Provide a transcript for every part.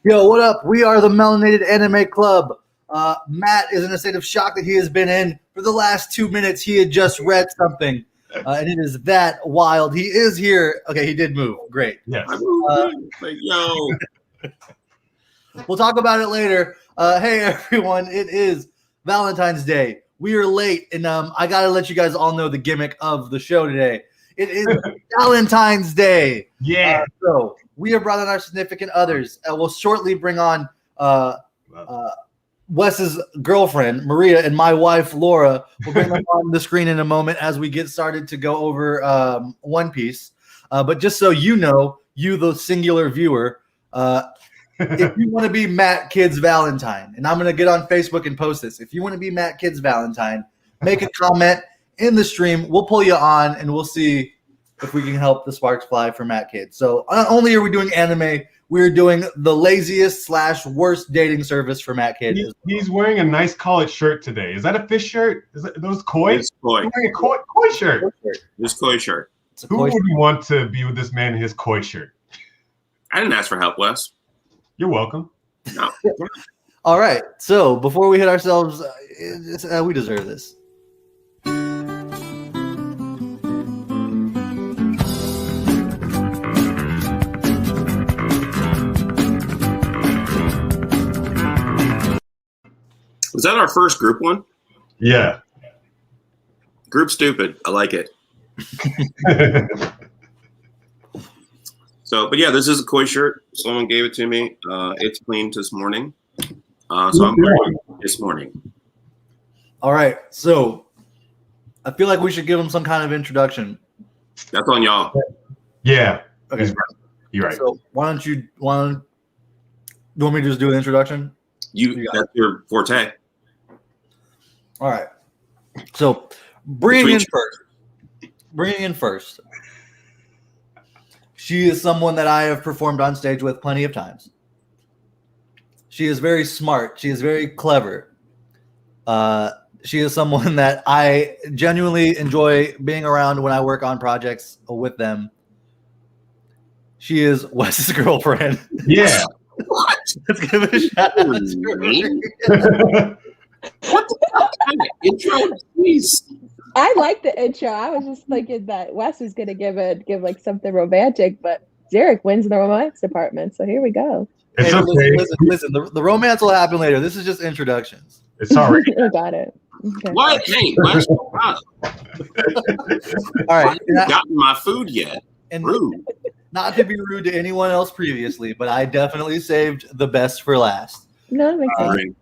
Yo, what up? We are the Melanated Anime Club. Matt is in a state of shock that he has been in for the last 2 minutes. He had just read something, and it is that wild. He is here. Okay, he did move. Great. Yes. Yo. We'll talk about it later. Hey, everyone. It is Valentine's Day. We are late, and I got to let you guys all know the gimmick of the show today. It is Valentine's Day. Yeah. So we have brought on our significant others. We'll shortly bring on Wes's girlfriend, Maria, and my wife, Laura. We'll bring them on the screen in a moment as we get started to go over One Piece. But just so you know, you, the singular viewer, if you want to be Matt Kids Valentine, and I'm going to get on Facebook and post this. If you want to be Matt Kids Valentine, make a comment in the stream. We'll pull you on, and we'll see if we can help the sparks fly for Matt Kids. So not only are we doing anime, we're doing the laziest / worst dating service for Matt Kids. He's wearing a nice collared shirt today. Is that a fish shirt? Is that those koi? It's koi. He's wearing a koi shirt. This koi shirt. Who would you want to be with this man in his koi shirt? I didn't ask for help, Wes. You're welcome. No. All right. So before we hit ourselves, we deserve this. Was that our first group one? Yeah. Group stupid. I like it. So, but yeah, this is a koi shirt. Someone gave it to me. It's cleaned this morning. So I'm wearing it this morning. All right. So I feel like we should give him some kind of introduction. That's on y'all. Yeah. Okay. You're right. So why don't you want me to just do an introduction? That's your forte. All right. So bringing in first. She is someone that I have performed on stage with plenty of times. She is very smart. She is very clever. She is someone that I genuinely enjoy being around when I work on projects with them. She is Wes's girlfriend. Yeah. What? Let's give it a shout out to her. What the hell kind of intro? Please. I like the intro. I was just thinking that Wes was gonna give like something romantic, but Zarek wins in the romance department. So here we go. It's Hey, okay. listen. The romance will happen later. This is just introductions. It's all right. I got it. Okay. What? Hey, Wes, wow. All right. I haven't gotten my food yet. And Rude. not to be rude to anyone else previously, but I definitely saved the best for last. No, that makes sense. Sorry.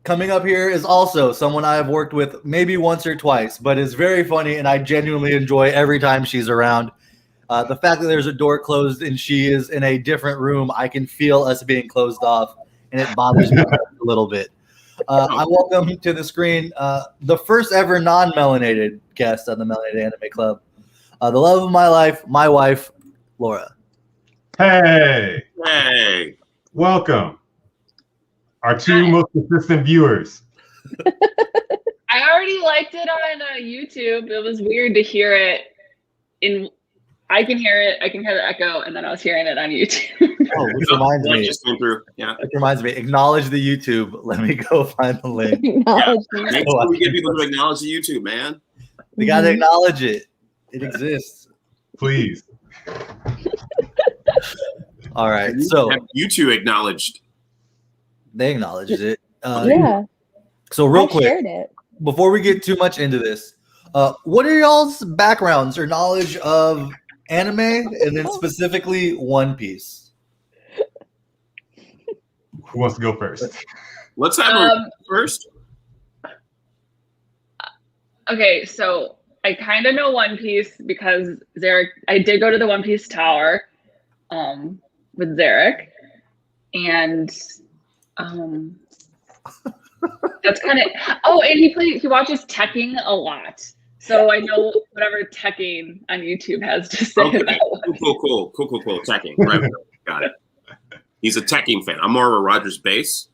Coming up here is also someone I have worked with maybe once or twice, but is very funny, and I genuinely enjoy every time she's around. The fact that there's a door closed and she is in a different room, I can feel us being closed off, and it bothers me a little bit. I welcome to the screen the first ever non-melanated guest on the Melanated Anime Club, the love of my life, my wife, Laura. Hey. Hey. Welcome. Our two most consistent viewers. I already liked it on YouTube. It was weird to hear it I can hear it. I can hear the echo, and then I was hearing it on YouTube. Oh, which reminds me. Just came through. Yeah. Which reminds me. Acknowledge the YouTube. Let me go find the link. Acknowledge me. Make sure we get people to acknowledge the YouTube, man. We gotta acknowledge it. It exists. Please. All right. So Have you two acknowledged? they acknowledged it. Yeah. So real I quick, shared it. before we get too much into this, what are y'all's backgrounds or knowledge of anime, and then specifically One Piece? Who wants to go first? Let's have her first. Okay, so I kind of know One Piece because I did go to the One Piece Tower with Zarek, and that's kind of and he watches teching a lot, so I know whatever teching on YouTube has to say about One. Cool. Teching. Right. Got it. He's a teching fan. I'm more of a Rogers base.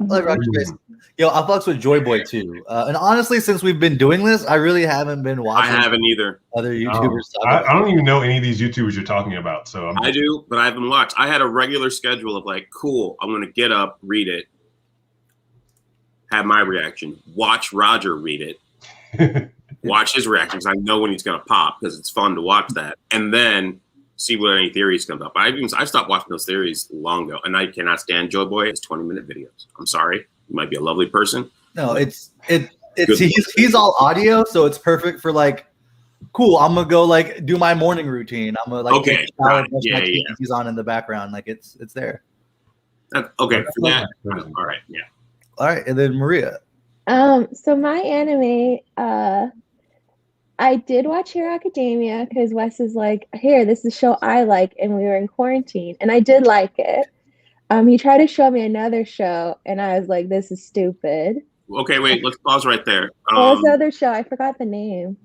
like Roger Grace. Yo, I fucks with Joy Boy too. And honestly, since we've been doing this, I really haven't been I watching haven't either. other YouTubers. I don't even know any of these YouTubers you're talking about. So I do, but I haven't watched. I had a regular schedule of like, cool, I'm going to get up, read it, have my reaction, watch Roger read it, watch his reactions. I know when he's going to pop because it's fun to watch that. And then see what any theories come up. I stopped watching those theories long ago, and I cannot stand Joe Boy. It's 20-minute videos. I'm sorry. You might be a lovely person. No, he's all audio, so it's perfect for like, cool. I'm gonna go like do my morning routine. I'm gonna like Okay, right. Yeah. He's on in the background, like it's there. Okay, for that. All right, yeah. All right, and then Maria. So my anime, I did watch Hero Academia because Wes is like, here, this is a show I like, and we were in quarantine, and I did like it. He tried to show me another show, and I was like, this is stupid. Okay, wait, let's pause right there. What was the other show? I forgot the name.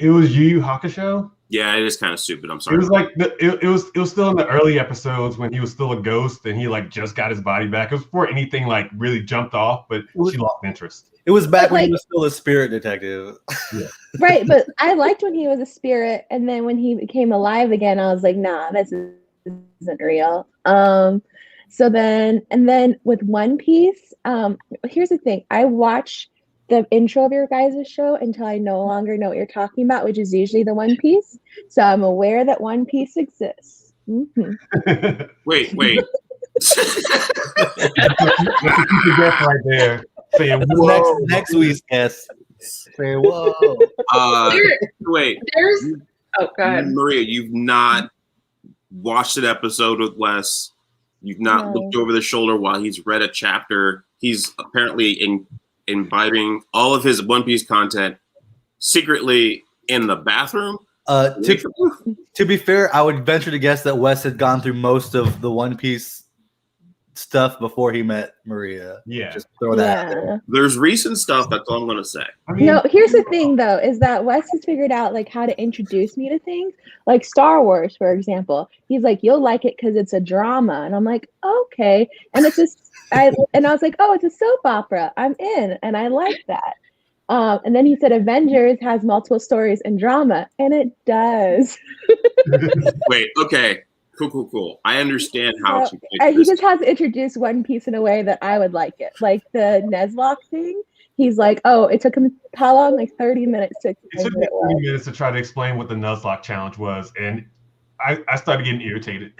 it was Yu Yu Hakusho. Yeah, it is kind of stupid. I'm sorry. It was like it was still in the early episodes when he was still a ghost and he like just got his body back. It was before anything like really jumped off, but she lost interest. It was back But, when he like- was still a spirit detective. Right, but I liked when he was a spirit, and then when he became alive again, I was like, nah, this isn't real. So then with One Piece, here's the thing. I watch the intro of your guys' show until I no longer know what you're talking about, which is usually the One Piece. So I'm aware that One Piece exists. Mm-hmm. Wait. That's a keep guess right there. Saying whoa. Next week's guest. Say whoa. Wait. Oh, go ahead. Maria, you've not watched an episode with Wes. You've not No. looked over the shoulder while he's read a chapter. He's apparently imbibing all of his One Piece content secretly in the bathroom. To be fair, I would venture to guess that Wes had gone through most of the One Piece stuff before he met Maria. Yeah. Just throw that out there. There's recent stuff. That's all I'm going to say. I mean, No, here's the thing though, is that Wes has figured out like how to introduce me to things. Like Star Wars, for example. He's like, you'll like it because it's a drama. And I'm like, okay. And it's just I was like, oh, it's a soap opera. I'm in, and I like that. And then he said Avengers has multiple stories and drama, and it does. Wait, okay. Cool. I understand how to And he just has to introduce One Piece in a way that I would like it. Like the Nuzlocke thing. He's like, oh, it took him how long? Like 30 minutes to it explain took what me it was. 30 minutes to try to explain what the Nuzlocke challenge was, and I started getting irritated.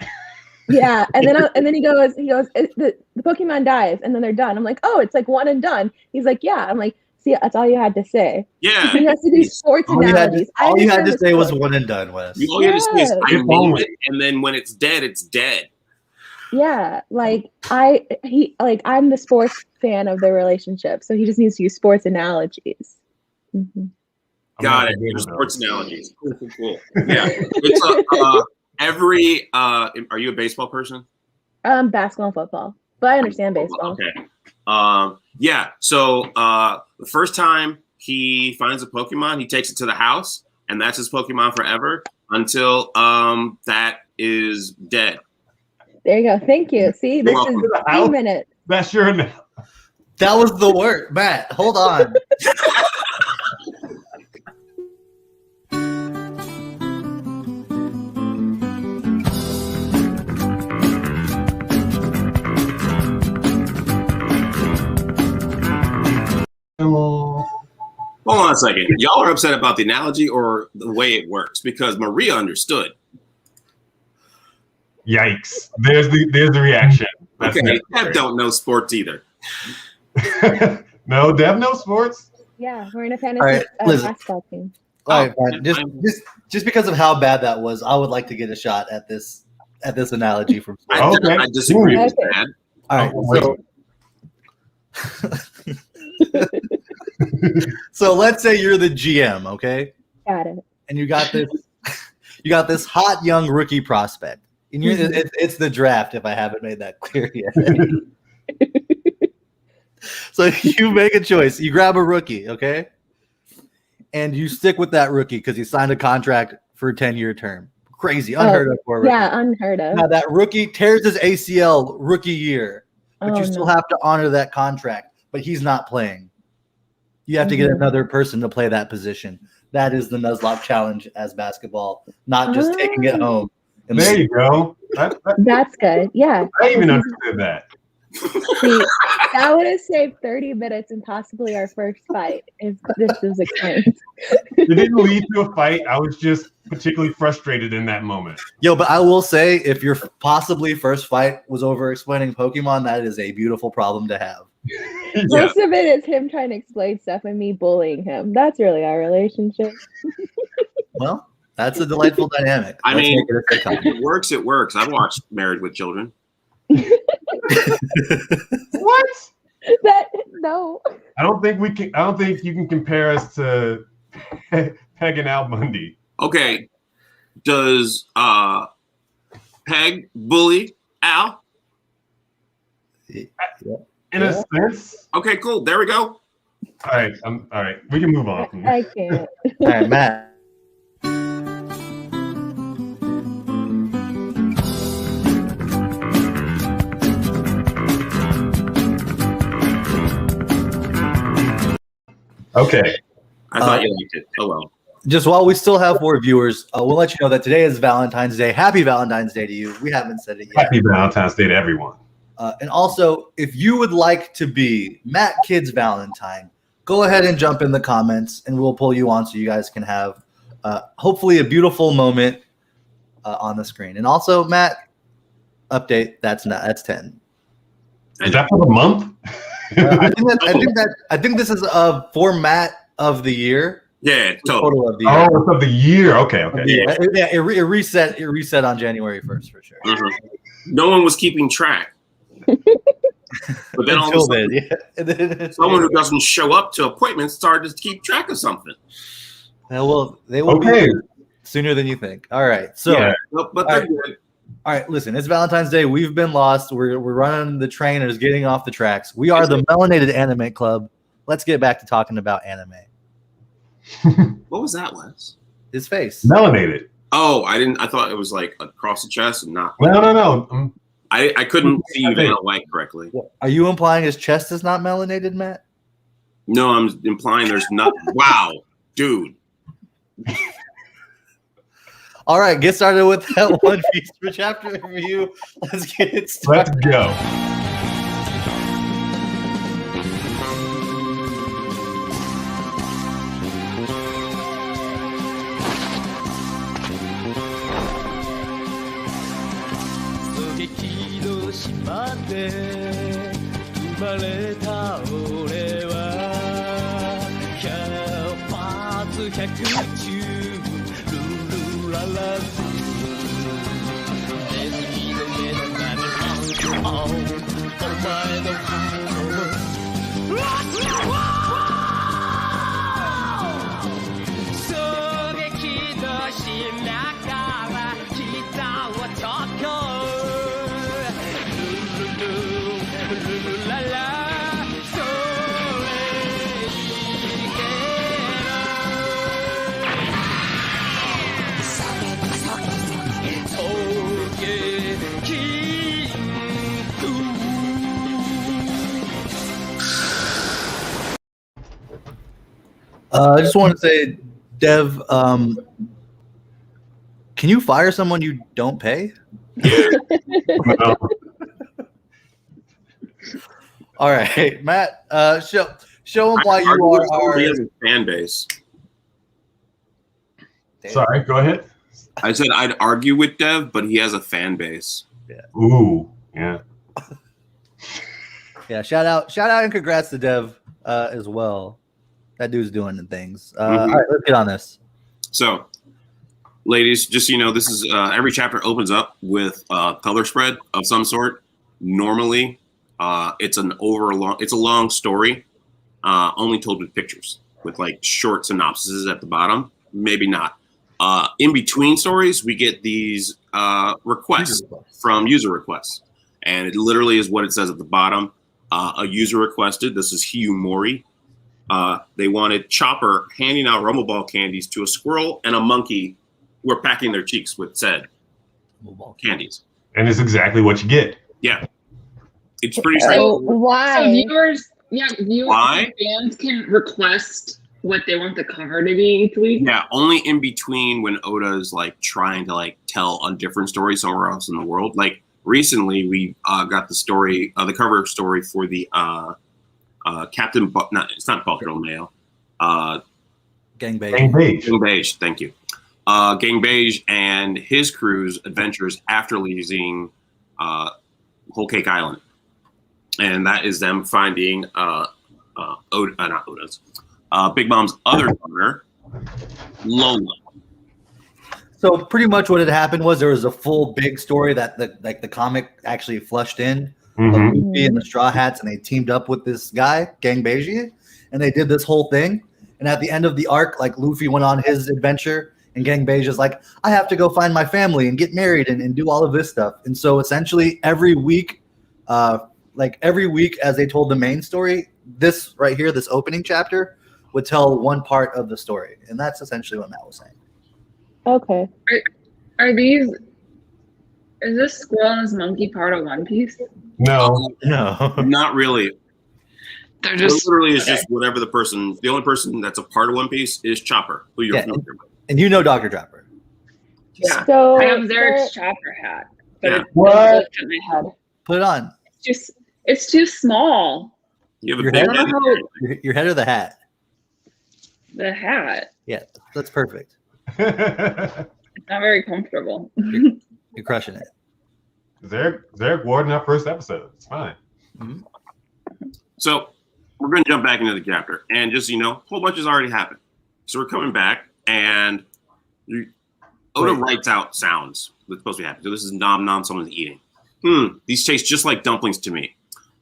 Yeah, and then he goes, the Pokemon dies, and then they're done. I'm like, oh, it's like one and done. He's like, yeah. I'm like, see, that's all you had to say. Yeah. He has to do sports analogies. All you had to say was sport. one and done, Wes. All you had to say is, Yes. I named it, and then when it's dead, it's dead. Yeah, like I'm the sports fan of the relationship, so he just needs to use sports analogies. Mhm. Got it. Sports analogies. Cool. Yeah. It's are you a baseball person? Basketball and football, but I understand baseball. Okay. Yeah. So the first time he finds a Pokemon, he takes it to the house, and that's his Pokemon forever until that is dead. There you go. Thank you. See, this is How? 2 minutes. That's sure enough. That was the word, Matt. Hold on. Hold on a second. Y'all are upset about the analogy or the way it works because Maria understood. Yikes! There's the reaction. That's Okay, Dev necessary. don't know sports either. No, Dev knows sports. Yeah, we're in a fantasy All right, listen. basketball team. All right, fine. Just because of how bad that was, I would like to get a shot at this analogy from. Okay. I disagree with Okay. that. All right, so let's say you're the GM, okay, Got it. and you got this hot young rookie prospect, and it's the draft. If I haven't made that clear yet. So you make a choice. You grab a rookie, okay? And you stick with that rookie because he signed a contract for a 10-year term. Crazy, unheard of for a rookie. Yeah, unheard of. Now that rookie tears his ACL rookie year. but you still have to honor that contract. But he's not playing. You have to get another person to play that position. That is the Nuzlocke challenge as basketball, not just taking it home. There you go. That's good. Yeah. I even understood that. See, that would have saved 30 minutes and possibly our first fight if this was explained. It didn't lead to a fight. I was just particularly frustrated in that moment. Yo, but I will say, if your possibly first fight was over explaining Pokemon, that is a beautiful problem to have. Most of it is him trying to explain stuff and me bullying him. That's really our relationship. Well, that's a delightful dynamic. I mean, it works. It works. I've watched Married with Children. What? No. I don't think you can compare us to Peg and Al Bundy. Okay. Does Peg bully Al? In a sense. Okay, cool. There we go. All right. All right. We can move on. I can't. All right, Matt. Okay. I thought you liked it. Oh well. Just while we still have more viewers, we'll let you know that today is Valentine's Day. Happy Valentine's Day to you. We haven't said it yet. Happy Valentine's Day to everyone. And also, if you would like to be Matt Kidd's Valentine, go ahead and jump in the comments, and we'll pull you on so you guys can have hopefully a beautiful moment on the screen. And also, Matt, update. That's 10. Is that for the month? I think this is a format of the year. Yeah, total of the year. Oh, it's of the year. Okay. Yeah, it reset. It reset on January 1st for sure. Mm-hmm. No one was keeping track. But then all of a sudden, someone who doesn't show up to appointments started to keep track of something. Well, they will be sooner than you think. All right. So, yeah, but they're good. All right, listen, it's Valentine's Day. We've been lost. We're running the train and it's getting off the tracks. We are the Melanated Anime Club. Let's get back to talking about anime. What was that, Wes? His face. Melanated. Oh, I didn't. I thought it was like across the chest and not. No. I couldn't see you the light correctly. Are you implying his chest is not melanated, Matt? No, I'm implying there's not. Wow, dude. All right, get started with that One Piece for chapter review. Let's get it started. Let's go. I just want to say, Dev, can you fire someone you don't pay? No. All right, Matt, show him why you are our fan base. Sorry, go ahead. I said I'd argue with Dev, but he has a fan base. Yeah. Ooh, yeah. Yeah, shout out and congrats to Dev as well. That dude's doing things. All right, let's get on this. So, ladies, just so you know, this is every chapter opens up with a color spread of some sort. Normally, it's a long story, only told with pictures, with like short synopsises at the bottom. Maybe not. In between stories, we get these requests from user requests, and it literally is what it says at the bottom. A user requested. This is Hugh Mori. They wanted Chopper handing out Rumble Ball candies to a squirrel and a monkey who are packing their cheeks with said candies. And it's exactly what you get. Yeah. It's pretty So straightforward. So why? viewers Why? fans can request what they want the cover to be each week. Yeah, only in between when Oda's like trying to like tell a different story somewhere else in the world. Like recently, we got the story, the cover story for the Captain. It's not Bucket Mail. Gang Beige. Gang Beige. Gang Beige. Thank you. Gang Beige and his crew's adventures after leaving Whole Cake Island, and that is them finding not Oda's. Big Mom's other daughter, Lola. So pretty much what had happened was there was a full big story that the comic actually flushed in of Luffy and the Straw Hats, and they teamed up with this guy, Gang Beige, and they did this whole thing. And at the end of the arc, like Luffy went on his adventure, and Gang Beige is like, I have to go find my family and get married and do all of this stuff. And so essentially every week, as they told the main story, this right here, this opening chapter, would tell one part of the story, and that's essentially what Matt was saying. Okay. Is this squirrel and this monkey part of One Piece? No. Not really. They're Just literally is just whatever the only person that's a part of One Piece is Chopper, who you're familiar with. And you know Dr. Chopper. Yeah. So I have Zarek's chopper hat, but Yeah. it's What? in my head. Put it on. It's too small. You have a Your big head? head. Your head or the hat? The hat. Yeah, that's perfect. It's not very comfortable. You're crushing it. Zarek wore it in our first episode. It's fine. So we're going to jump back into the chapter, and just so you know, a whole bunch has already happened. So we're coming back, and Oda writes out sounds that's supposed to be happening. So this is nom nom, someone's eating. These taste just like dumplings to me.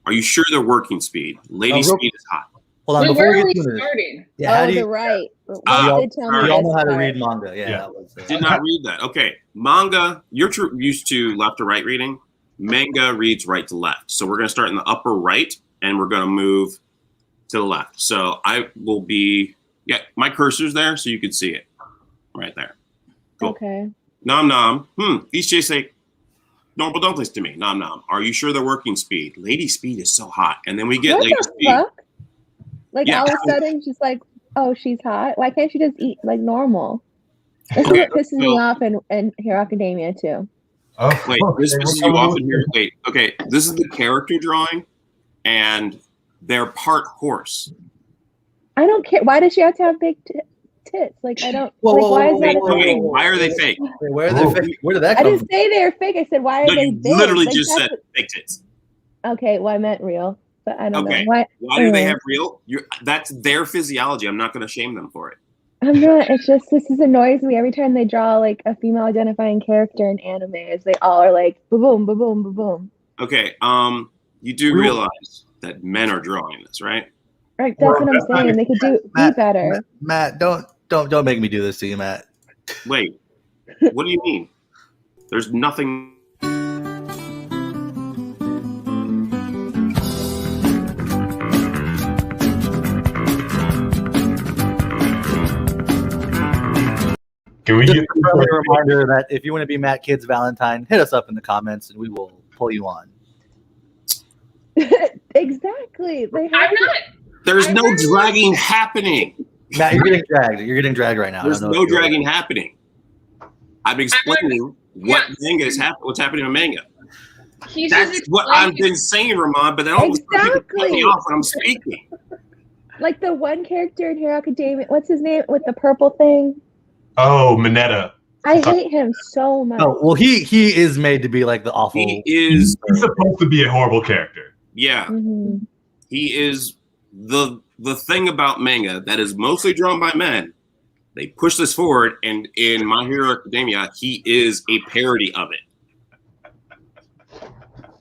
Are you sure they're working speed? Lady speed is hot. Hold on, Wait, before where we are get we to this. starting? Yeah, how do you, the right. we all Did tell me know this how to part. read manga. Yeah. Yeah. That was, Did not read that. Okay, manga. You're used to left to right reading. Manga reads right to left. So we're going to start in the upper right, and we're going to move to the left. So I will be. Yeah, my cursor's there, so you can see it right there. Cool. Okay. Nom nom. These taste like normal dumplings to me. Nom nom. Are you sure they're working speed? Lady speed is so hot, and then we get What lady the speed. fuck? Like Yeah. all of a sudden, she's like, "Oh, she's hot. Why can't she just eat like normal?" That's what pisses me off in Hero Academia too. Oh, Wait, this pisses you off in here. Wait, okay. This is the character drawing, and they're part horse. I don't care. Why does she have to have big tits? Like I don't. Whoa, like whoa, why whoa, is that? whoa, a thing? Why are they fake? Wait, where did that I come didn't say they're fake. I said why are No, they you big? literally Like, just that's said fake tits. Okay, well I meant real, but I don't Okay. know Why do they anyway. have real? That's their physiology. I'm not going to shame them for it. I'm not. It's just this annoys me every time they draw like a female identifying character in anime. Is they all are like boom, boom, boom, boom, boom. Okay. You do realize that men are drawing this, right? Right, that's what I'm saying. They could be better. Matt, don't make me do this to you, Matt. Wait. What do you mean? There's nothing. Can we Just get a friendly reminder that if you want to be Matt Kid's Valentine, hit us up in the comments and we will pull you on. Exactly. They have I'm not. There's no dragging happening. Matt, you're getting dragged. You're getting dragged right now. There's no dragging happening. I'm explaining what manga is happening. What's happening in manga. He's That's just what I've been saying, Ramon. But then all of a sudden people cut me off when I'm speaking. like the one character in Hero Academia. What's his name with the purple thing? Oh, Mineta. I hate him so much. Oh well, he is made to be like the awful. He is. He's supposed to be a horrible character. Yeah, Mhm. he is the thing about manga that is mostly drawn by men. They push this forward, and in My Hero Academia, he is a parody of it.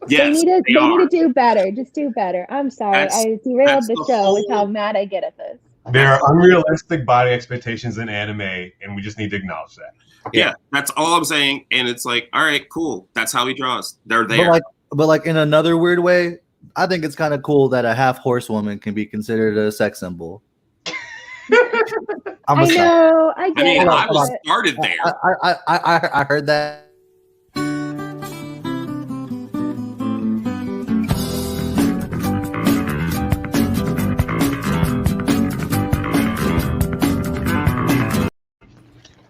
Yes, they need to do better. Just do better. I'm sorry. I derailed the show with how mad I get at this. There are unrealistic body expectations in anime, and we just need to acknowledge that. Yeah, that's all I'm saying. And it's like, all right, cool. That's how he draws. They're there. But like in another weird way, I think it's kind of cool that a half horse woman can be considered a sex symbol. I know. I get it. I was started there. I heard that.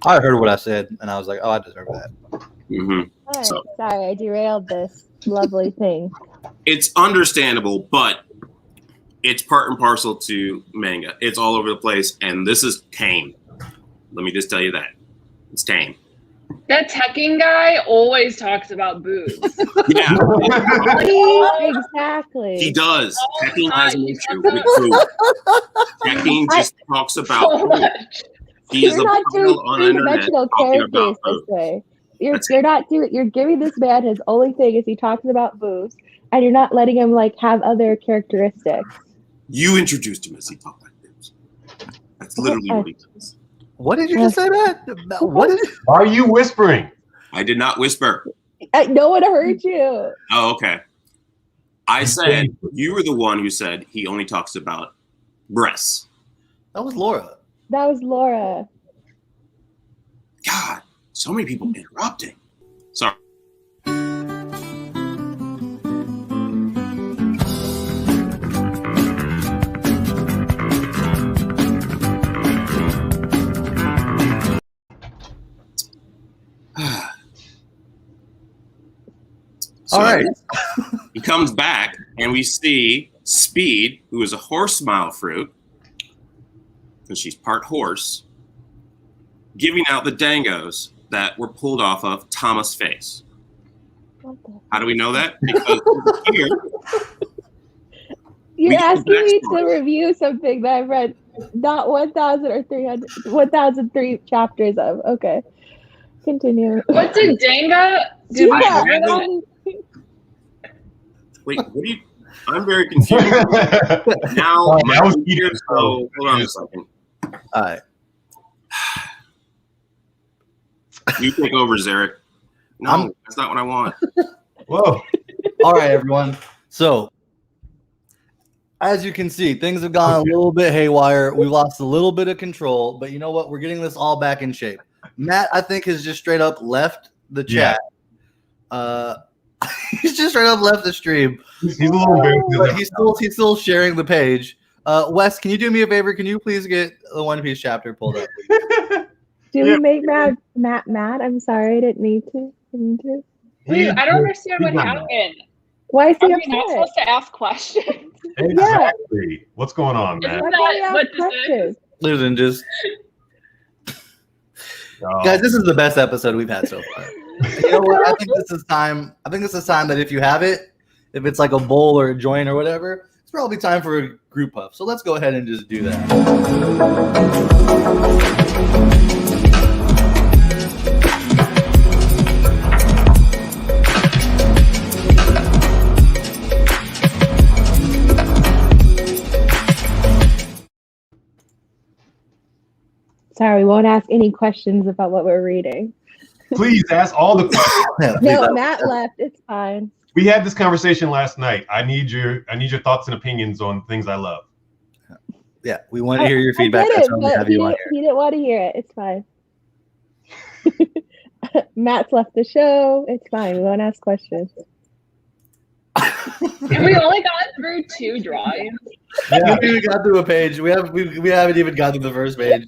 I heard what I said, and I was like, oh, I deserve that. Mm-hmm. All right, So- sorry, I derailed this lovely thing. It's understandable, but it's part and parcel to manga. It's all over the place, and this is tame. Let me just tell you that. It's tame. That teching guy always talks about boobs. Yeah, Exactly. he does. Oh, Teching God, has an he issue talks with food. Teching just talks about So food. much. He is You're a not doing model on the internet three-dimensional talking characters about this food. way. That's You're not doing. You're giving this man his only thing is he talks about boobs, and you're not letting him like have other characteristics. You introduced him as he talked like this. That's literally what he does. What did you just say, Matt? What did you? Why are you whispering? I did not whisper. No one heard you. Oh, okay. I said you were the one who said he only talks about breasts. That was Laura. That was Laura. God, so many people interrupting. Sorry. All right. He comes back, and we see Speed, who is a horse mile fruit, because she's part horse, giving out the dangos that were pulled off of Thomas' face. How do we know that? Because here, You're We get the asking me to backstory. review something that I've read not 1,000 or 300, 1,003 chapters of. Okay, continue. What did Danga do? Yeah, I we're read not- wait, what do you? I'm very confused. Now, That was here, so hold on a second. All right. You take over, Zarek. No, I'm- that's not what I want. Whoa. All right, everyone. So, as you can see, things have gone a little bit haywire. We've lost a little bit of control, but you know what? We're getting this all back in shape. Matt, I think, has just straight up left the chat. He's just straight up left the stream. He's a little embarrassed. But he's still sharing the page. Wes, can you do me a favor? Can you please get the One Piece chapter pulled up? Do we make Matt mad? I'm sorry, I didn't need to. Wait, I don't understand what He's not mad. happened. Why is Are he we not upset? supposed to ask questions? Exactly. What's going on, man? Isn't That's why he that what asked this is? questions. Listen, just Oh, guys, this is the best episode we've had so far. You know what? I think this is time that if you have it, if it's like a bowl or a joint or whatever, it's probably time for a group puff. So let's go ahead and just do that. Sorry, we won't ask any questions about what we're reading. please ask all the questions. No, Matt left. It's fine. We had this conversation last night. I need your thoughts and opinions on things I love. Yeah, we want to hear your I feedback. get That's it, why we but have he you on didn't, he didn't want to hear it. It's fine. Matt's left the show. It's fine. We won't ask questions. And we only got through 2 drawings. We haven't even got through a page. We haven't even got to the first page.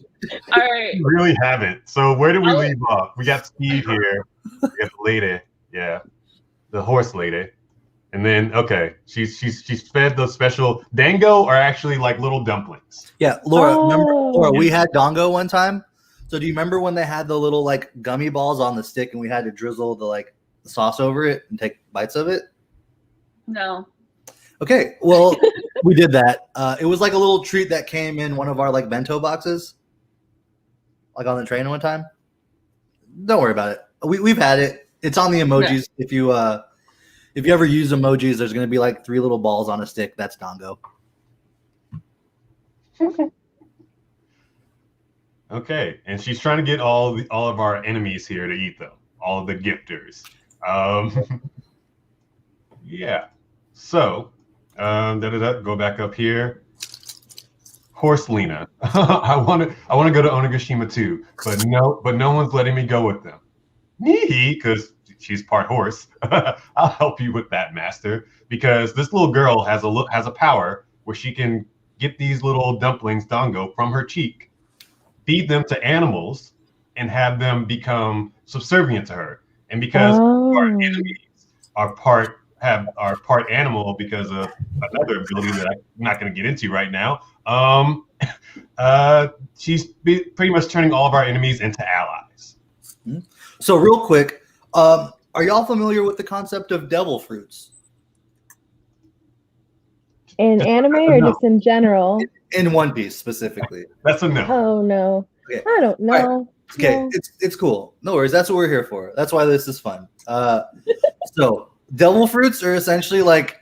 All right. We really haven't. So where did we I'll- leave off? We got Steve here. We got the lady. Yeah. The horse lady. And then she's fed those special dango are actually like little dumplings. Yeah, Laura, remember, Oh. Laura, we had Dongo one time. So do you remember when they had the little like gummy balls on the stick and we had to drizzle the sauce over it and take bites of it? No. Okay, well, we did that. It was like a little treat that came in one of our like bento boxes, like on the train one time. Don't worry about it. We've had it. It's on the emojis. If you ever use emojis, there's gonna be like 3 little balls on a stick. That's Dongo. Okay. Okay. And she's trying to get all of our enemies here to eat them. All of the gifters. Yeah. So go back up here. Horse Lena. I want to go to Onigashima too, but no one's letting me go with them. Me, because she's part horse. I'll help you with that, master. Because this little girl has a power where she can get these little dumplings, dango, from her cheek, feed them to animals, and have them become subservient to her. And because our enemies are part animal because of another ability that I'm not going to get into right now, she's pretty much turning all of our enemies into allies. So real quick, are y'all familiar with the concept of devil fruits? In anime or just in general? In One Piece specifically. That's a no. Oh no. Okay. I don't know. Right. Okay, No. it's cool. No worries. That's what we're here for. That's why this is fun. So devil fruits are essentially like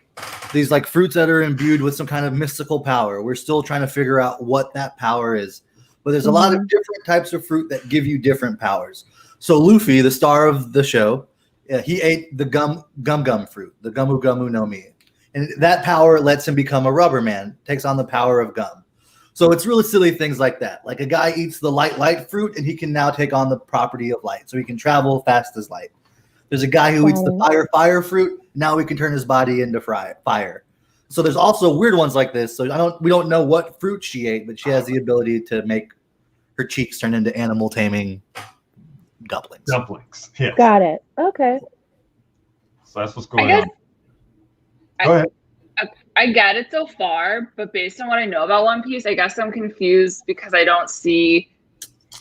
these like fruits that are imbued with some kind of mystical power. We're still trying to figure out what that power is. But there's a lot of different types of fruit that give you different powers. So Luffy, the star of the show, he ate the gum fruit, the Gumu Gumu no Mi. And that power lets him become a rubber man, takes on the power of gum. So it's really silly things like that. Like a guy eats the light fruit and he can now take on the property of light. So he can travel fast as light. There's a guy who eats the fire fruit. Now he can turn his body into fire. So there's also weird ones like this. So we don't know what fruit she ate, but she has the ability to make her cheeks turn into animal taming dumplings. Yes. Got it. Okay. So that's what's going on. Go ahead. I get it so far, but based on what I know about One Piece, I guess I'm confused because I don't see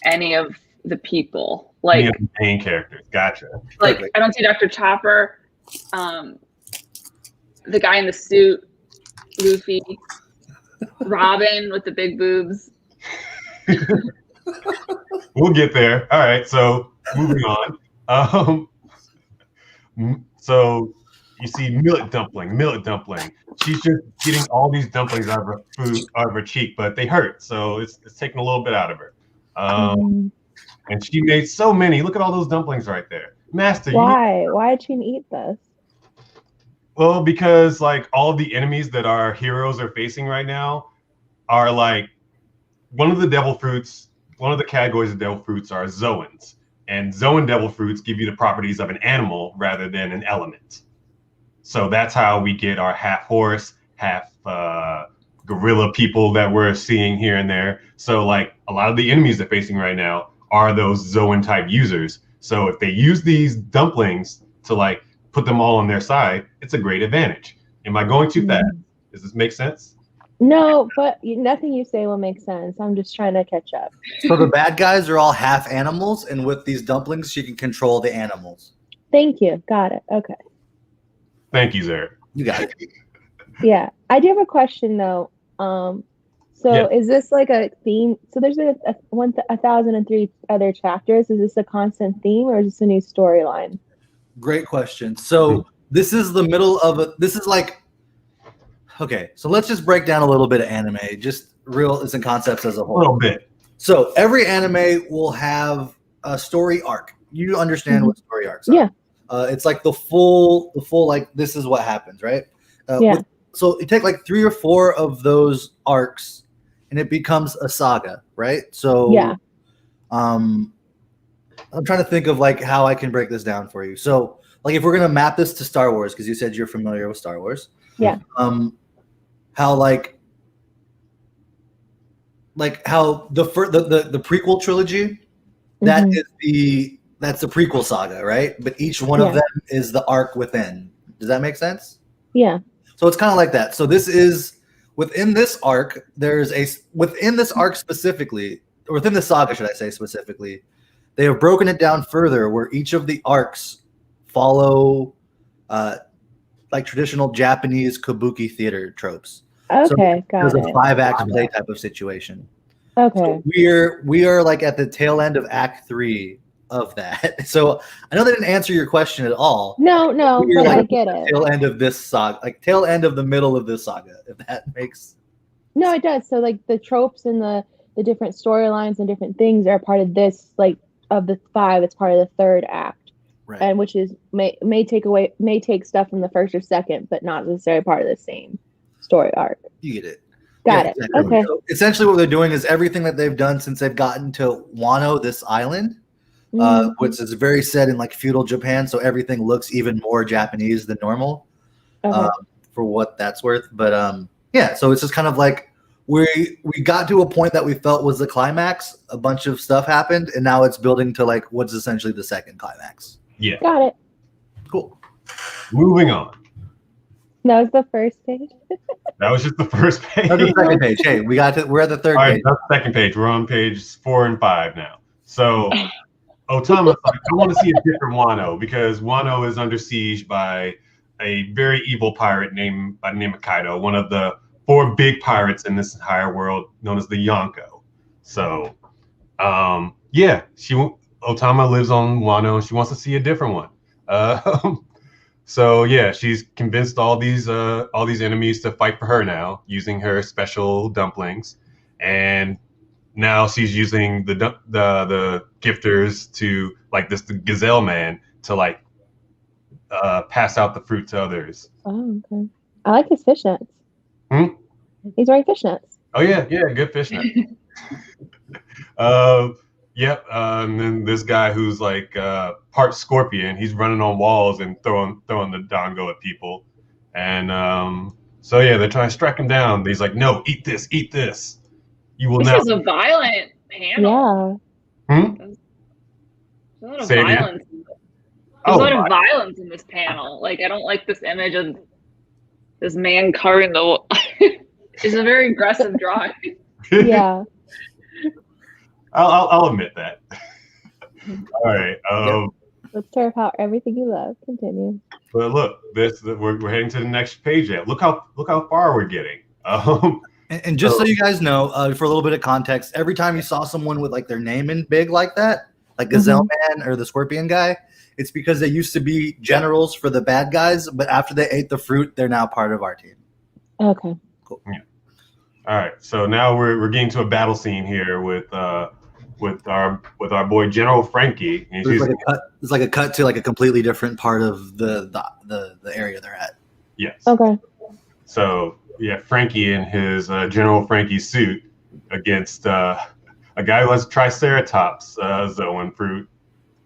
any of the people. Like any of the main characters. Gotcha. Like Perfect. I don't see Dr. Chopper, the guy in the suit, Luffy, Robin with the big boobs. We'll get there. All right. So moving on. So you see millet dumpling. She's just getting all these dumplings out of her cheek, but they hurt. So it's taking a little bit out of her. And she made so many. Look at all those dumplings right there. Master. Why did she eat this? Well, because like all of the enemies that our heroes are facing right now are like one of the categories of devil fruits are zoans. And zoan devil fruits give you the properties of an animal rather than an element. So that's how we get our half horse, half gorilla people that we're seeing here and there. So like a lot of the enemies they're facing right now are those zoan type users. So if they use these dumplings to like put them all on their side, it's a great advantage. Am I going too fast? Does this make sense? No, but nothing you say will make sense. I'm just trying to catch up. So the bad guys are all half animals, and with these dumplings, she can control the animals. Thank you. Got it. Okay. Thank you, Zarek. You got it. Yeah. I do have a question though. Is this like a theme? So there's 1,003 other chapters. Is this a constant theme or is this a new storyline? Great question. So this is the middle of this is like, okay, so let's just break down a little bit of anime, just realism and concepts as a whole. A little bit. So every anime will have a story arc. You understand what story arcs are. Yeah. It's like the full like this is what happens, right? So you take like 3 or 4 of those arcs and it becomes a saga, right? So I'm trying to think of like how I can break this down for you. So like if we're gonna map this to Star Wars, because you said you're familiar with Star Wars. Yeah. How how the prequel trilogy, that's the prequel saga, right? But each one of them is the arc within. Does that make sense? Yeah. So it's kind of like that. So this is within this arc. Within this arc specifically, or within the saga, should I say specifically, they have broken it down further, where each of the arcs follow like traditional Japanese kabuki theater tropes. Okay, got it. It's a 5-act play type of situation. Okay. So we are like at the tail end of Act 3 of that. So I know that didn't answer your question at all. No, but like I get it. Tail end of this saga, like tail end of the middle of this saga, if that makes. No, it does. So like the tropes and the different storylines and different things are part of this, like of the 5, it's part of the 3rd act. Right. And which is may take stuff from the 1st or 2nd, but not necessarily part of the same story arc. You get it. Got it. Exactly. Okay. So essentially what they're doing is everything that they've done since they've gotten to Wano, this island, which is very set in like feudal Japan, so everything looks even more Japanese than normal, for what that's worth. But so it's just kind of like we got to a point that we felt was the climax. A bunch of stuff happened, and now it's building to like what's essentially the second climax. Yeah. Got it. Cool. Moving on. That was the first page. That was just the first page. That's the second page. Hey, we're at the third All right, page. that's the second page. We're on page 4 and 5 now. So Otama's like, I want to see a different Wano because Wano is under siege by a very evil pirate by the name of Kaido, one of the 4 big pirates in this entire world, known as the Yonko. So, yeah, Otama lives on Wano, and she wants to see a different one. So yeah, she's convinced all these enemies to fight for her now, using her special dumplings, and now she's using the gifters to like the Gazelle Man to like pass out the fruit to others. Oh, okay. I like his fishnets. He's wearing fishnets. Oh yeah, good fishnet. Yep. And then this guy who's like part scorpion, he's running on walls and throwing the dango at people. And so yeah, they're trying to strike him down. He's like, no, eat this. You will This now. is a violent panel. Yeah. There's a lot of Say it again? violence. There's a lot of violence in this panel. Like, I don't like this image of this man carving the. It's a very aggressive drawing. Yeah. I'll admit that. All right. Let's tear apart everything you love. Continue. But look, we're heading to the next page. Yet. Look how far we're getting. And just so you guys know, for a little bit of context, every time you saw someone with like their name in big like that, like Gazelle Man or the Scorpion guy, it's because they used to be generals for the bad guys, but after they ate the fruit, they're now part of our team. Okay. Cool. Yeah. All right. So now we're getting to a battle scene here with our boy General Frankie. And It's like a cut to like a completely different part of the area they're at. Yes. Okay. So yeah, Frankie in his General Frankie suit against a guy who has Triceratops Zoan fruit,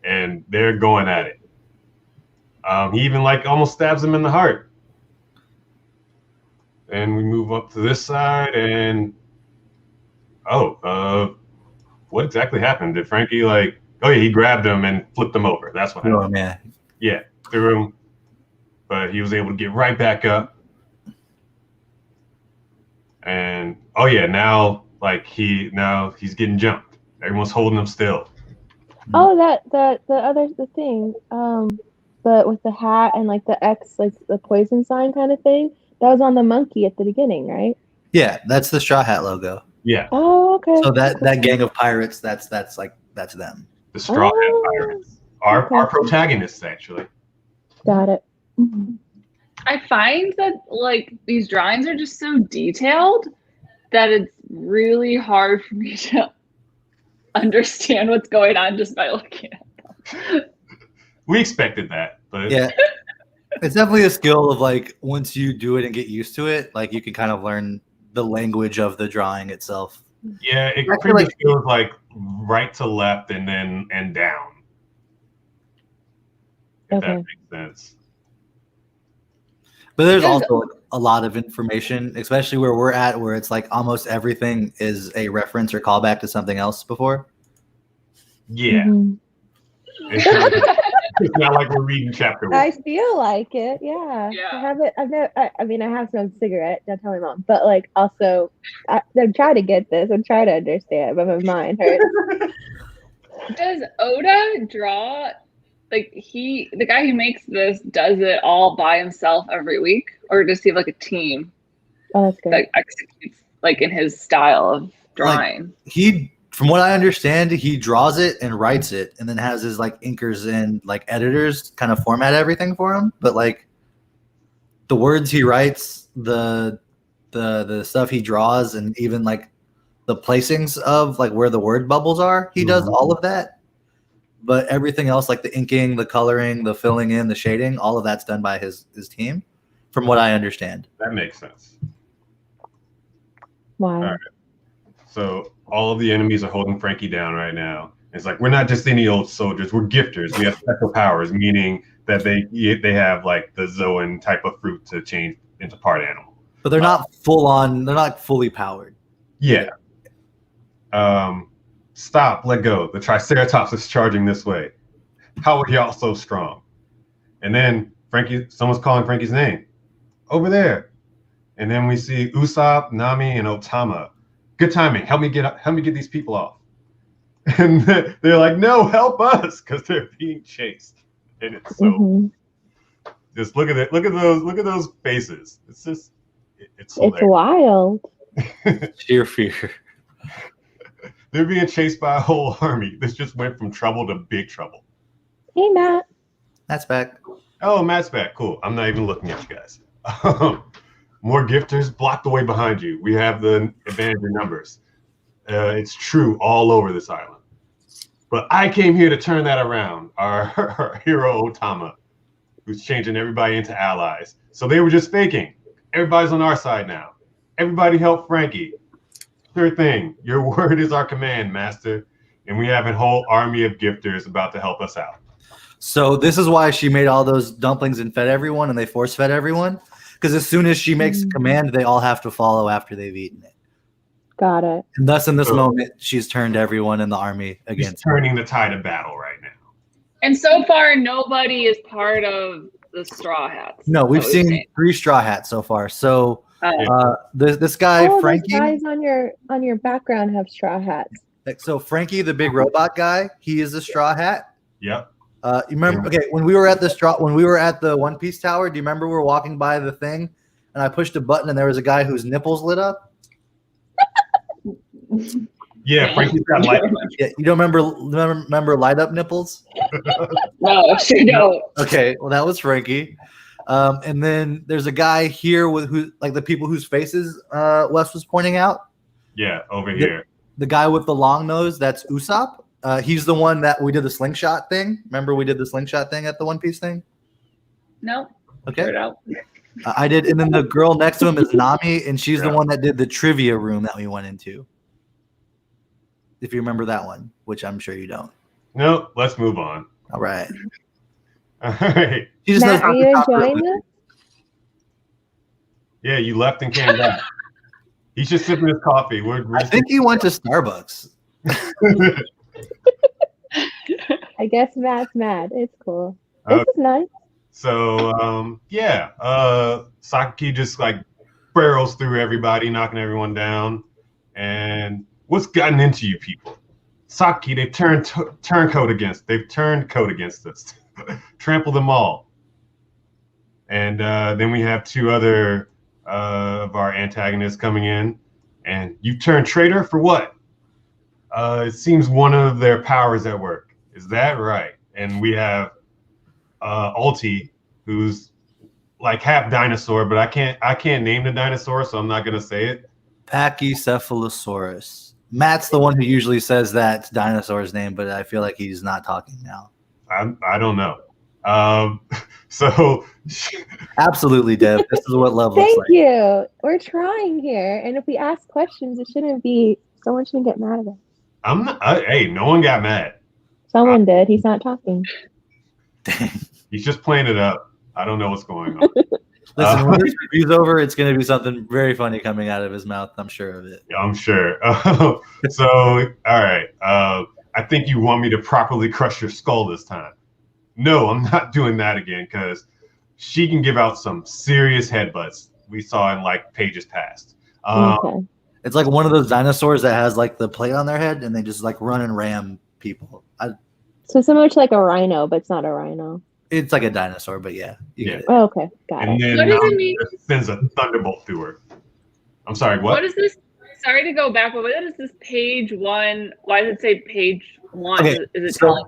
and they're going at it. He even like almost stabs him in the heart. And we move up to this side, and what exactly happened? Did Frankie like? Oh yeah, he grabbed him and flipped him over. That's what happened. Oh man. Yeah, threw him, but he was able to get right back up. And oh yeah, now he's getting jumped. Everyone's holding him still. Oh, the thing, but with the hat and like the X, like the poison sign kind of thing. That was on the monkey at the beginning, right? Yeah, that's the Straw Hat logo. Yeah. Oh, okay. So that gang of pirates, that's them. The Straw Hat Pirates. Our protagonists, actually. Got it. I find that like these drawings are just so detailed that it's really hard for me to understand what's going on just by looking at them. We expected that, but Yeah. It's definitely a skill of like once you do it and get used to it, like you can kind of learn the language of the drawing itself. yeah, it pretty much feels like right to left and then down. If that makes sense. But there's also like, a lot of information, especially where we're at, where it's like almost everything is a reference or callback to something else before. Yeah. Mm-hmm. It's not like we're reading chapter 1. I feel like it. Yeah. I haven't. I have smoked a cigarette. Don't tell my mom. But like, also, I'm trying to get this. I'm trying to understand, but my mind hurts. Does Oda draw? Like the guy who makes this, does it all by himself every week, or does he have like a team Oh, that's good. that executes like in his style of drawing? From what I understand, he draws it and writes it, and then has his like inkers and like editors kind of format everything for him. But like the words he writes, the stuff he draws, and even like the placings of like where the word bubbles are, he does all of that. But everything else, like the inking, the coloring, the filling in, the shading, all of that's done by his team, from what I understand. That makes sense. Wow. All right. So all of the enemies are holding Frankie down right now. It's like, we're not just any old soldiers. We're gifters. We have special powers, meaning that they have like the Zoan type of fruit to change into part animal. But they're not full on. They're not fully powered. Yeah. Stop, let go. The Triceratops is charging this way. How are y'all so strong? And then someone's calling Frankie's name. Over there. And then we see Usopp, Nami, and Otama. Good timing. Help me get these people off. And they're like, no, help us, because they're being chased. And it's so just look at it. Look at those faces. It's just it's wild. Sheer fear. They're being chased by a whole army. This just went from trouble to big trouble. Hey, Matt. Matt's back. Oh, Matt's back. Cool. I'm not even looking at you guys. More gifters blocked away behind you. We have the advantage in numbers. It's true all over this island. But I came here to turn that around. Our hero Otama, who's changing everybody into allies. So they were just faking. Everybody's on our side now. Everybody help Frankie. Sure thing. Your word is our command, master. And we have a whole army of gifters about to help us out. So this is why she made all those dumplings and fed everyone, and they force fed everyone. Because as soon as she makes a command, they all have to follow after they've eaten it. Got it. And thus, in this moment, she's turned everyone in the army against She's turning the tide of battle right now. And so far, nobody is part of the Straw Hats. No, we've seen 3 Straw Hats so far. So this guy, Frankie. Those guys on your background have straw hats. So Frankie, the big robot guy, he is a Straw Hat. Yep. You remember? Okay, when we were at the One Piece Tower, do you remember we were walking by the thing, and I pushed a button, and there was a guy whose nipples lit up? Yeah, Frankie's got light. Yeah, you don't remember light up nipples? No, sure don't. Okay, well that was Frankie. And then there's a guy here who like the people whose faces Wes was pointing out. Yeah, over here. The guy with the long nose, that's Usopp. He's the one that we did the slingshot thing. Remember we did the slingshot thing at the One Piece thing? No. Okay. Sure don't. I did, and then the girl next to him is Nami, and she's the one that did the trivia room that we went into. If you remember that one, which I'm sure you don't. No, let's move on. All right. All right. She just Matt, are you enjoying this? Yeah, you left and came back. He's just sipping his coffee. I think he went to Starbucks. I guess Matt's mad. It's cool. This is nice. So, Saki just like barrels through everybody, knocking everyone down. And what's gotten into you people? Saki, they've turned code against us. Trample them all. And then we have 2 other of our antagonists coming in. And you've turned traitor for what? It seems one of their powers at work. Is that right? And we have Alti, who's like half dinosaur, but I can't name the dinosaur, so I'm not gonna say it. Pachycephalosaurus. Matt's the one who usually says that dinosaur's name, but I feel like he's not talking now. I don't know. So absolutely, Deb. This is what love looks like. Thank you. We're trying here, and if we ask questions, it shouldn't be. Someone shouldn't get mad at us. I'm not. Hey, no one got mad. Someone did. He's not talking. He's just playing it up. I don't know what's going on. Listen, when this review's over, it's going to be something very funny coming out of his mouth. I'm sure of it. Yeah, I'm sure. So, all right. I think you want me to properly crush your skull this time. No, I'm not doing that again because she can give out some serious headbutts we saw in like pages past. Okay. It's like one of those dinosaurs that has like the plate on their head and they just like run and ram people. So similar to like a rhino, but it's not a rhino. It's like a dinosaur, but yeah. Oh, okay, got and it. then What does it mean? sends a thunderbolt through her. I'm sorry, what? What is this? Sorry to go back, but what is this page 1? Why does it say page 1? Okay, Is it so telling?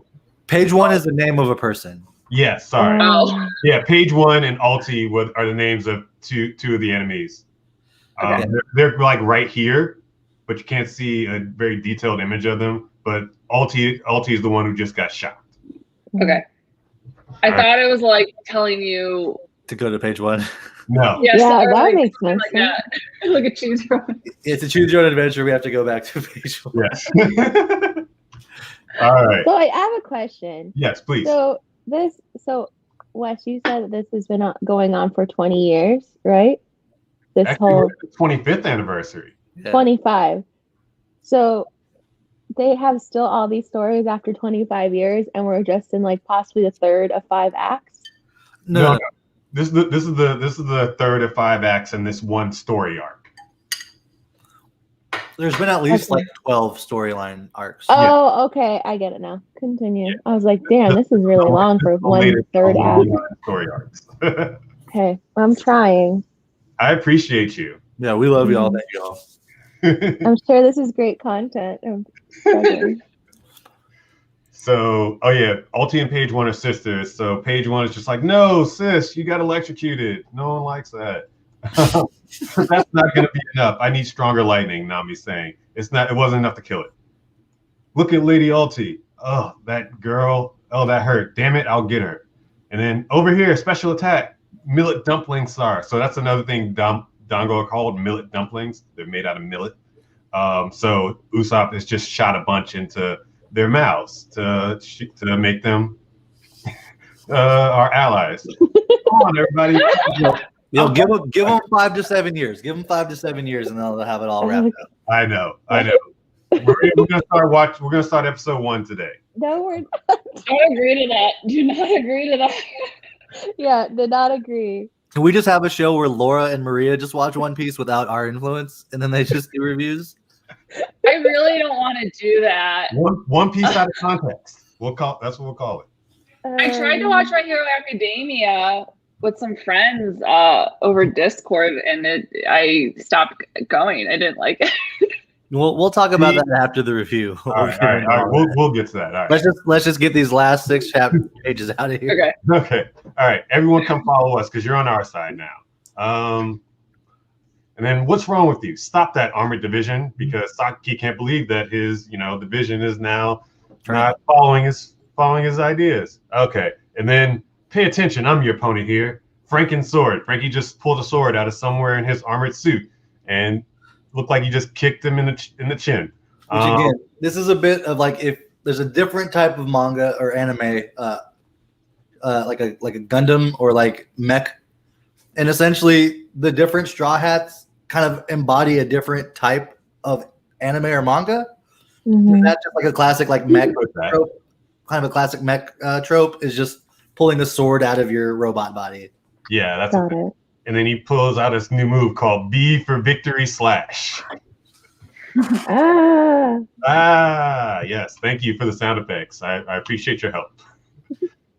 page 1 is the name of a person. Yeah, sorry. Oh. Yeah, page 1 and Alti are the names of two of the enemies. Okay. They're like right here, but you can't see a very detailed image of them. But Alti is the one who just got shot. Okay. I thought it was like telling you To go to page 1. No. yes, Yeah, or that like, makes something sense. like that. Like a choose your own. It's a choose your own adventure. We have to go back to page 1. Yes. All right. So I have a question. Yes, please. So Wes, you said that this has been going on for 20 years, right? This Actually, whole we're at the 25th anniversary. Yeah. 25. So they have still all these stories after 25 years, and we're just in like possibly the third of 5 acts. No. This is the third of 5 acts in this one story arc. There's been at least Okay. like 12 storyline arcs. Oh, okay. I get it now. Continue. I was like, damn, this is really long for one third act. Story arcs. Okay, I'm trying. I appreciate you. Yeah, we love y'all. Thank y'all. I'm sure this is great content. I'm struggling. So, oh yeah, Ulti and Page One are sisters. So Page One is just like, no, sis, you got electrocuted. No one likes that. That's not going to be enough. I need stronger lightning. Nami's saying it wasn't enough to kill it. Look at Lady Ulti. Oh, that girl. Oh, that hurt. Damn it, I'll get her. And then over here, special attack, millet dumpling star. So that's another thing Dango are called, millet dumplings. They're made out of millet. So Usopp has just shot a bunch into their mouths to make them our allies. Come on, everybody. Yo, give them 5 to 7 years. Give them 5 to 7 years, and they'll have it all wrapped up. I know. We're gonna start episode 1 today. No, we're not. Don't agree to that. Do not agree to that. Yeah, did not agree. Can we just have a show where Laura and Maria just watch One Piece without our influence, and then they just do reviews? I really don't want to do that. One Piece out of context. That's what we'll call it. I tried to watch My Hero Academia with some friends over Discord, and I stopped going. I didn't like it. We'll talk about that after the review. All right. We'll get to that. All right. Let's just get these last 6 chapter pages out of here. Okay. All right. Everyone, come follow us because you're on our side now. And then what's wrong with you? Stop that armored division because Saki can't believe that his division is now not following his ideas. Okay. And then pay attention. I'm your opponent here. Franken's sword. Frankie just pulled a sword out of somewhere in his armored suit and looked like he just kicked him in the chin. Which again, this is a bit of like if there's a different type of manga or anime, like a Gundam or like mech, and essentially the different Straw Hats kind of embody a different type of anime or manga. Mm-hmm. That's just like a classic like mech trope. Kind of a classic mech trope is just pulling a sword out of your robot body. Yeah, that's Got it. And then he pulls out his new move called B for Victory Slash. Yes. Thank you for the sound effects. I appreciate your help.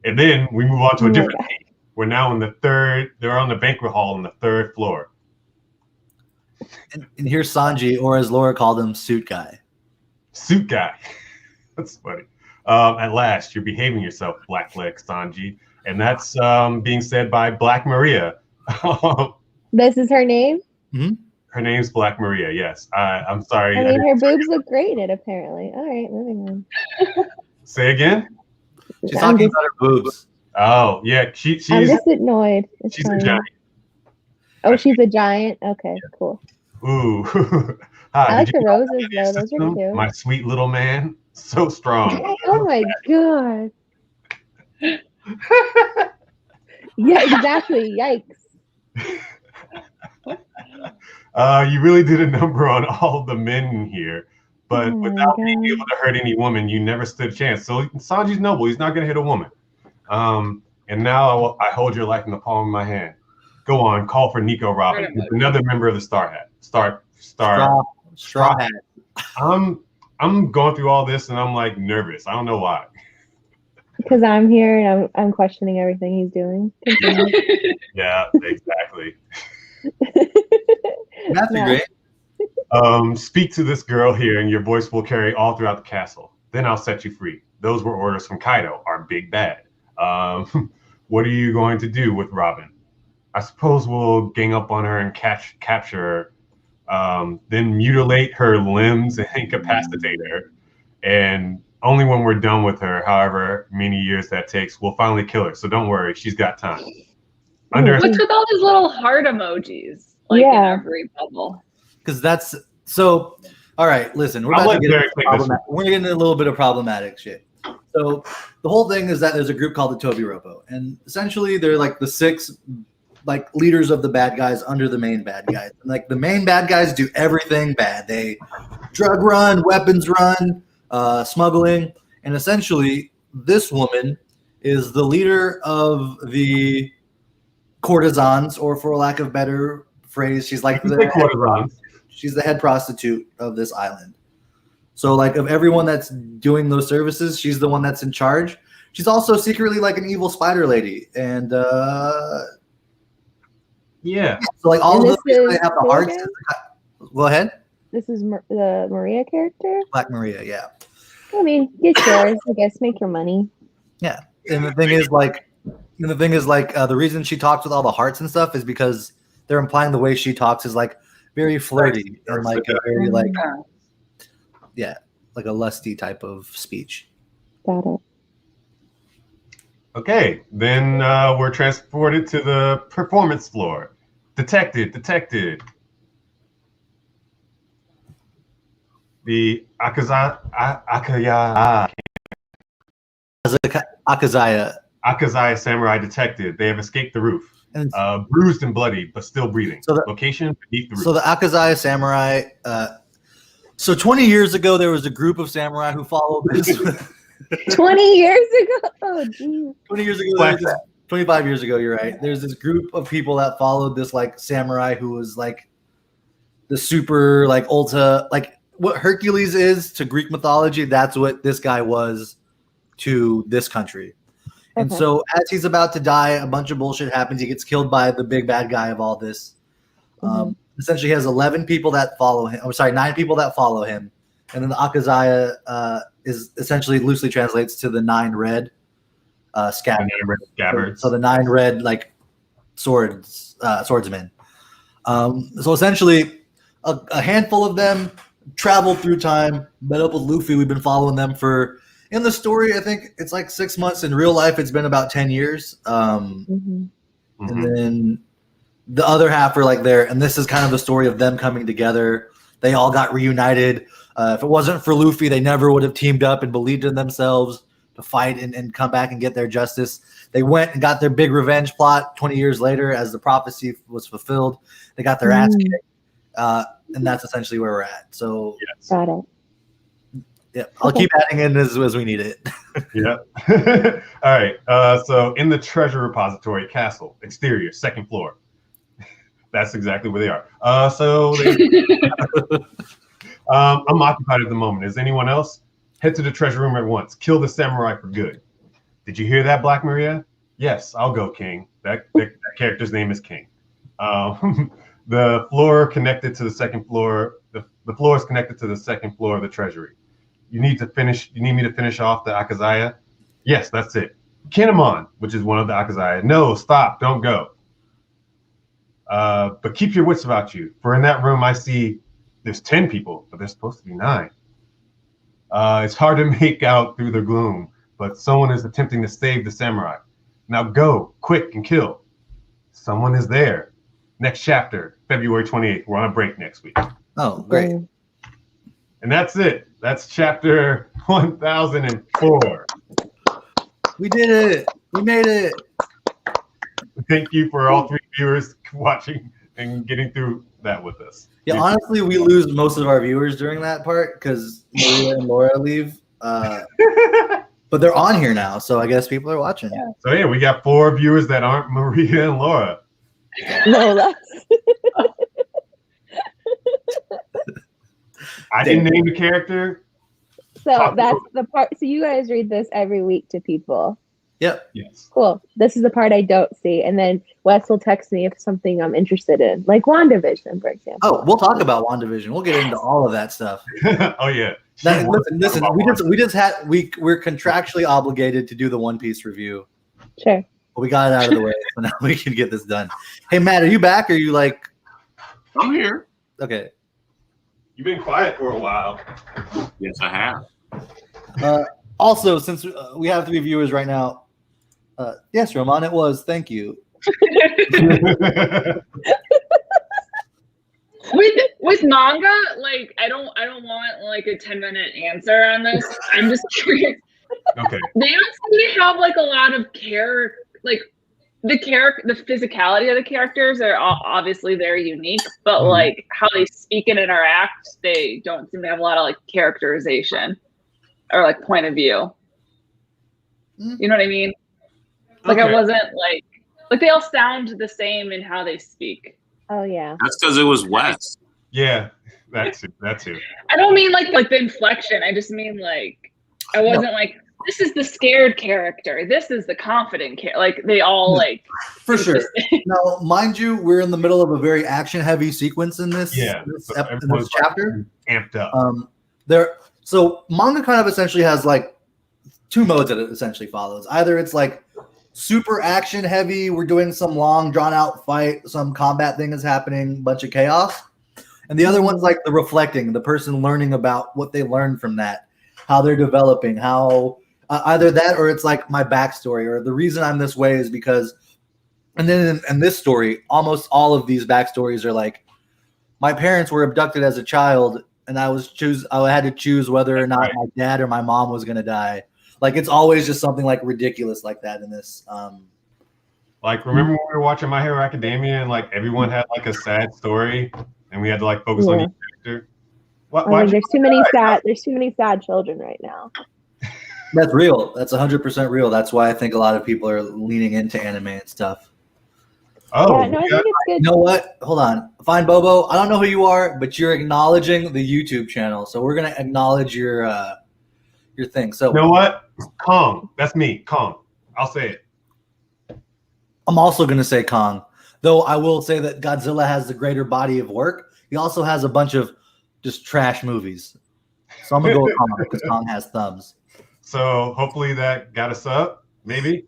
And then we move on to a different scene. We're now in the third. They're on the banquet hall on the 3rd floor. And here's Sanji, or as Laura called him, Suit Guy. Suit Guy. That's funny. At last, you're behaving yourself, Blackleg Sanji. And that's being said by Black Maria. This is her name? Mm-hmm. Her name's Black Maria, yes. I'm sorry. I mean, her boobs look great in it, apparently. All right, moving on. Say again? She's talking about her boobs. Oh, yeah. She's I'm just annoyed. She's a giant. Oh, she's a giant? Okay, cool. Ooh. Hi, I like the roses, though. Those are cute. My sweet little man. So strong. Oh, my God. Yeah, exactly. Yikes. You really did a number on all the men in here, but without being able to hurt any woman, you never stood a chance. So Sanji's noble. He's not going to hit a woman. And now I hold your life in the palm of my hand. Go on, call for Nico Robin, another member of the Straw Hat. I'm going through all this and I'm like nervous. I don't know why. Because I'm here and I'm questioning everything he's doing. Yeah, exactly. That's great. Speak to this girl here and your voice will carry all throughout the castle. Then I'll set you free. Those were orders from Kaido, our big bad. What are you going to do with Robin? I suppose we'll gang up on her and capture her, then mutilate her limbs and incapacitate her. And only when we're done with her, however many years that takes, we'll finally kill her. So don't worry, she's got time. What's with all these little heart emojis? Like in every bubble. Because that's so. All right, listen, we're going to get into a little bit of problematic shit. So the whole thing is that there's a group called the Tobi Roppo, and essentially they're like the 6 like leaders of the bad guys under the main bad guys. And, like the main bad guys do everything bad. They drug run, weapons run, smuggling, and essentially this woman is the leader of the courtesans, or for lack of better phrase, she's like she's the head prostitute of this island. So like of everyone that's doing those services, she's the one that's in charge. She's also secretly like an evil spider lady, and yeah. So like all And of those this they have is the who hearts. again? Go ahead. This is the Maria character. Black Maria, yeah. I mean, get yours. I guess make your money. Yeah, and the thing is like the reason she talks with all the hearts and stuff is because they're implying the way she talks is like very flirty and like a very like like a lusty type of speech. Got it. Okay, then we're transported to the performance floor. Detected. The Akazaya samurai detected. They have escaped the roof. Bruised and bloody, but still breathing. So location beneath the roof. So the Akazaya samurai. So 20 years ago, there was a group of samurai who followed this. 20 years ago? Oh, geez. 20 years ago, 25 years ago, you're right. There's this group of people that followed this like samurai who was like the super like ulta, like what Hercules is to Greek mythology. That's what this guy was to this country. And so as he's about to die, a bunch of bullshit happens. He gets killed by the big bad guy of all this. Essentially, he has 11 people that follow him. I'm sorry, 9 people that follow him. And then the Akazaya is essentially loosely translates to the 9 red scabbards. So the 9 red like swordsmen. So essentially, a handful of them traveled through time, met up with Luffy. We've been following them for. In the story, I think it's like 6 months. In real life, it's been about 10 years. And then the other half are like there. And this is kind of the story of them coming together. They all got reunited. If it wasn't for Luffy, they never would have teamed up and believed in themselves to fight and come back and get their justice. They went and got their big revenge plot 20 years later as the prophecy was fulfilled. They got their ass kicked. And that's essentially where we're at. So Got it. Yeah, I'll keep adding in as we need it. Yeah. All right. So in the treasure repository, castle, exterior, 2nd floor. That's exactly where they are. I'm occupied at the moment. Is anyone else? Head to the treasure room at once. Kill the samurai for good. Did you hear that, Black Maria? Yes, I'll go, King. That character's name is King. The floor connected to the 2nd floor. The floor is connected to the 2nd floor of the treasury. You need me to finish off the Akazaya? Yes, that's it. Kinemon, which is one of the Akazaya. No, stop, don't go. But keep your wits about you. For in that room I see there's 10 people, but there's supposed to be 9. It's hard to make out through the gloom, but someone is attempting to save the samurai. Now go, quick, and kill. Someone is there. Next chapter, February 28th. We're on a break next week. Oh, great. And that's it. That's chapter 1004. We did it. We made it. Thank you for all 3 viewers watching and getting through that with us. Yeah, honestly, we lose most of our viewers during that part because Maria and Laura leave. But they're on here now, so I guess people are watching. Yeah. So yeah, we got 4 viewers that aren't Maria and Laura. No less. I didn't name the character. So that's the part. So you guys read this every week to people. Yep. Yes. Cool. This is the part I don't see. And then Wes will text me if something I'm interested in, like WandaVision, for example. Oh, we'll talk about WandaVision. We'll get into all of that stuff. Oh yeah. Listen. We're contractually obligated to do the One Piece review. Sure. But we got it out of the way, so now we can get this done. Hey, Matt, are you back? Or are you like? I'm here. Okay. You've been quiet for a while. Yes, I have. Also, since we have 3 viewers right now, yes, Roman, it was. Thank you. With manga, like I don't want like a 10-minute answer on this. I'm just curious. Okay. They don't seem to have like a lot of the physicality of the characters are obviously very unique, but Mhm. like how they speak and interact, they don't seem to have a lot of like characterization or like point of view. You know what I mean? Like Okay. it wasn't like they all sound the same in how they speak. Oh yeah. That's because it was Wes. Yeah, that's it. I don't mean like the inflection. I just mean like I wasn't like this is the scared character. This is the confident character. Like they all like For sure. Now, mind you, we're in the middle of a very action-heavy sequence in this, Yeah, in this, so ep- in everyone's this chapter. amped up. So manga kind of essentially has like two modes that it essentially follows. Either it's like super action heavy, we're doing some long drawn out fight, some combat thing is happening, bunch of chaos. And the other one's like the reflecting, the person learning about what they learned from that, how they're developing, how either that or it's like my backstory or the reason I'm this way is because. And then in this story, almost all of these backstories are like my parents were abducted as a child, and I had to choose whether or not my dad or my mom was gonna die. Like it's always just something like ridiculous like that in this. Like remember when we were watching My Hero Academia and like everyone had like a sad story and we had to like focus on each character? There's too many sad children right now. That's real. That's 100% real. That's why I think a lot of people are leaning into anime and stuff. Oh, yeah, no, I think it's good. You know what? Hold on. Fine, Bobo. I don't know who you are, but you're acknowledging the YouTube channel, so we're gonna acknowledge your thing. So you know what? Kong. That's me. Kong. I'll say it. I'm also gonna say Kong, though I will say that Godzilla has the greater body of work. He also has a bunch of just trash movies, so I'm gonna go with Kong because Kong has thumbs. So hopefully that got us up. Maybe.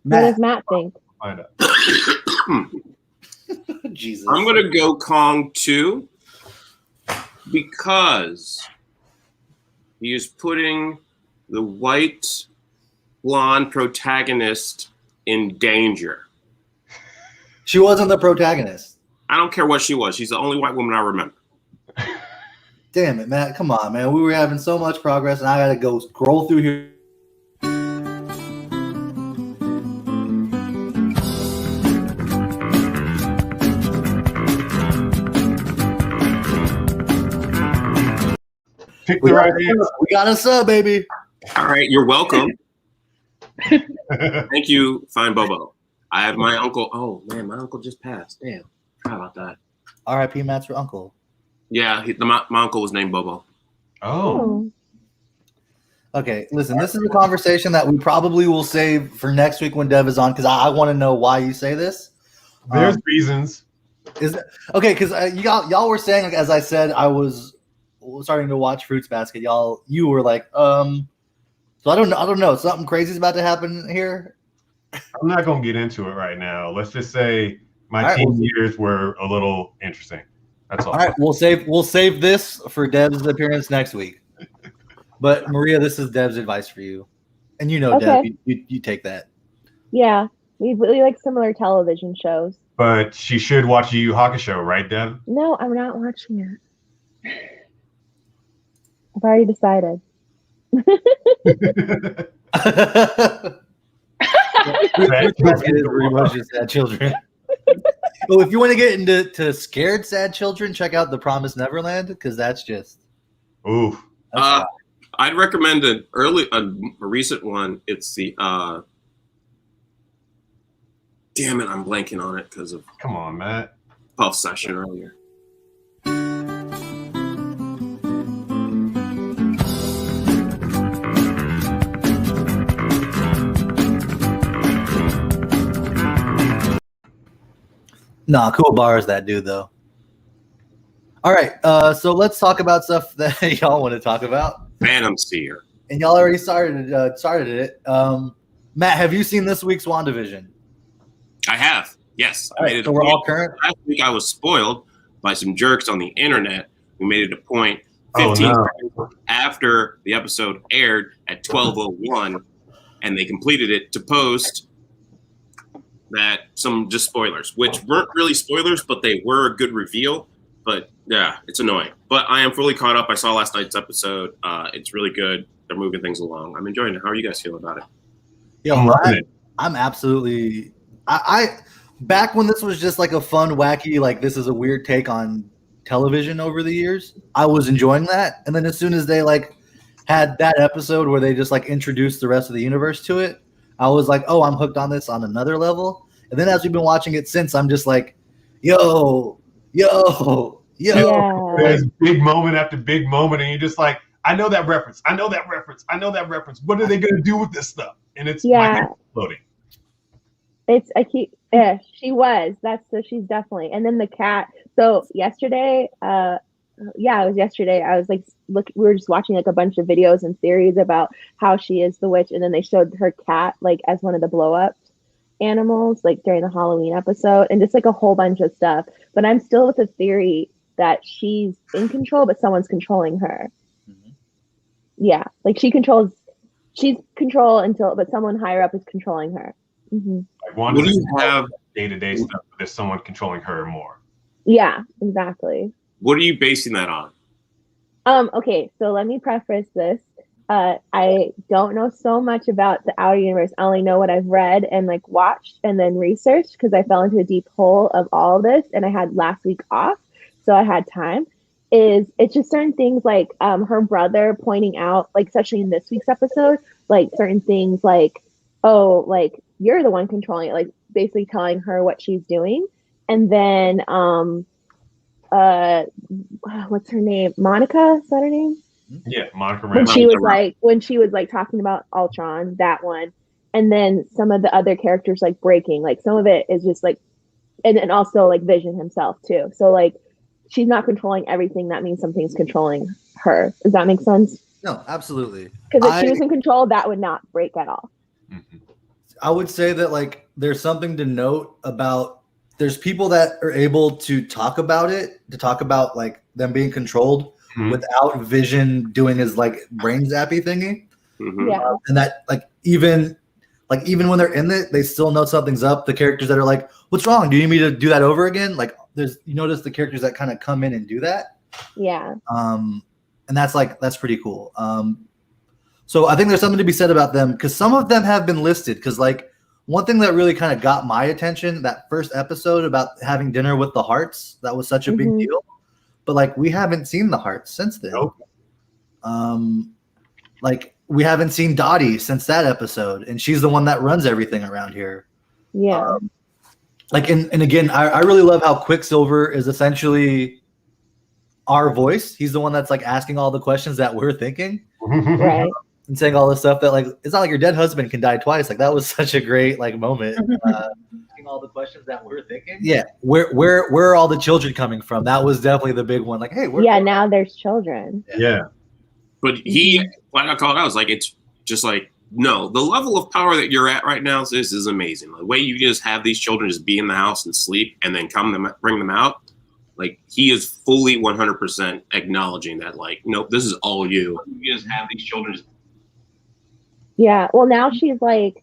What does Matt think? Find out. Jesus. I'm gonna go Kong 2 because he is putting the white blonde protagonist in danger. She wasn't the protagonist. I don't care what she was. She's the only white woman I remember. Damn it, Matt. Come on, man. We were having so much progress, and I gotta go scroll through here. Pick the right answer. We got a sub, baby. All right, you're welcome. Thank you, Fine Bobo. I have my uncle. Oh man, my uncle just passed. Damn, forgot about that. R.I.P. Matt's your uncle. Yeah, my uncle was named Bobo. Oh. Okay, listen. This is a conversation that we probably will save for next week when Dev is on because I want to know why you say this. There's reasons. Is it, okay? Because y'all were saying, like, as I said, I was starting to watch Fruits Basket. You were like, so I don't know. Something crazy is about to happen here. I'm not gonna get into it right now. Let's just say my teen years were a little interesting. That's all. All right, we'll save this for Dev's appearance next week. But Maria, this is Dev's advice for you, and Okay. Dev, you take that. Yeah, we really like similar television shows. But she should watch Yu Yu Hakusho, right, Deb? No, I'm not watching it. I've already decided. Fruits Basket is pretty much just sad children. Well, if you want to get into scared sad children, check out The Promised Neverland because that's just. Ooh. I'd recommend a recent one. It's the damn it, I'm blanking on it because of Come on, Matt. Puff session earlier. Nah, cool bars that dude though. All right, so let's talk about stuff that y'all want to talk about. Phantom Seer. And y'all already started it. Matt, have you seen this week's WandaVision? I have. Yes. All right, so we're all current. Last week I was spoiled by some jerks on the internet who made it a point 15 seconds after the episode aired at 12:01, and they completed it to post that some just spoilers, which weren't really spoilers, but they were a good reveal. But yeah, it's annoying. But I am fully caught up. I saw last night's episode. It's really good. They're moving things along. I'm enjoying it. How are you guys feeling about it? Yo, I'm absolutely. I back when this was just like a fun, wacky, like this is a weird take on television over the years. I was enjoying that, and then as soon as they like had that episode where they just like introduced the rest of the universe to it, I was like, oh, I'm hooked on this on another level. And then as we've been watching it since, I'm just like, yo. Yeah. There's big moment after big moment, and you're just like, I know that reference. What are they gonna do with this stuff? And it's exploding. It's I keep she was. She's definitely. And then the cat. So yesterday, it was yesterday. I was like, we were just watching like a bunch of videos and theories about how she is the witch, and then they showed her cat like as one of the blow up animals like during the Halloween episode, and just like a whole bunch of stuff. But I'm still with the theory that she's in control, but someone's controlling her. Mm-hmm. Yeah, like she's control but someone higher up is controlling her. Mm-hmm. Like Wanda doesn't have day-to-day stuff, but there's someone controlling her more. Yeah, exactly. What are you basing that on? Okay, so let me preface this. I don't know so much about the outer universe. I only know what I've read and like watched and then researched because I fell into a deep hole of all of this, and I had last week off, so I had time. It's just certain things like her brother pointing out, like especially in this week's episode, like certain things like, oh, like you're the one controlling it, like basically telling her what she's doing. And then what's her name? Monica, is that her name? Yeah, Monica When she was like talking about Ultron, that one. And then some of the other characters like breaking, like some of it is just like, and also like Vision himself too. So like she's not controlling everything. That means something's controlling her. Does that make sense? No, absolutely. Because if she was in control, that would not break at all. Mm-hmm. I would say that like there's something to note about there's people that are able to talk about like them being controlled without Vision doing his like brain zappy thingy. Mm-hmm. Yeah. And that like even when they're in it, they still know something's up. The characters that are like, what's wrong? Do you need me to do that over again? Like you notice the characters that kind of come in and do that. Yeah. And that's pretty cool. So I think there's something to be said about them because some of them have been listed. Because like one thing that really kind of got my attention, that first episode about having dinner with the Hearts, that was such a big deal. But like we haven't seen the Hearts since then. Nope. Like we haven't seen Dottie since that episode, and she's the one that runs everything around here. Yeah. And again, I really love how Quicksilver is essentially our voice. He's the one that's like asking all the questions that we're thinking. Right. And saying all this stuff that like it's not like your dead husband can die twice. Like that was such a great like moment. Asking all the questions that we're thinking. Yeah, where are all the children coming from? That was definitely the big one. Like, hey, now there's children. Yeah. But he flat out called out. I was like, it's just like, no, the level of power that you're at right now, this is amazing. The way you just have these children just be in the house and sleep and then bring them out. Like he is fully 100% acknowledging that. Like, nope, this is all you. You just have these children. Yeah. Well, now she's like,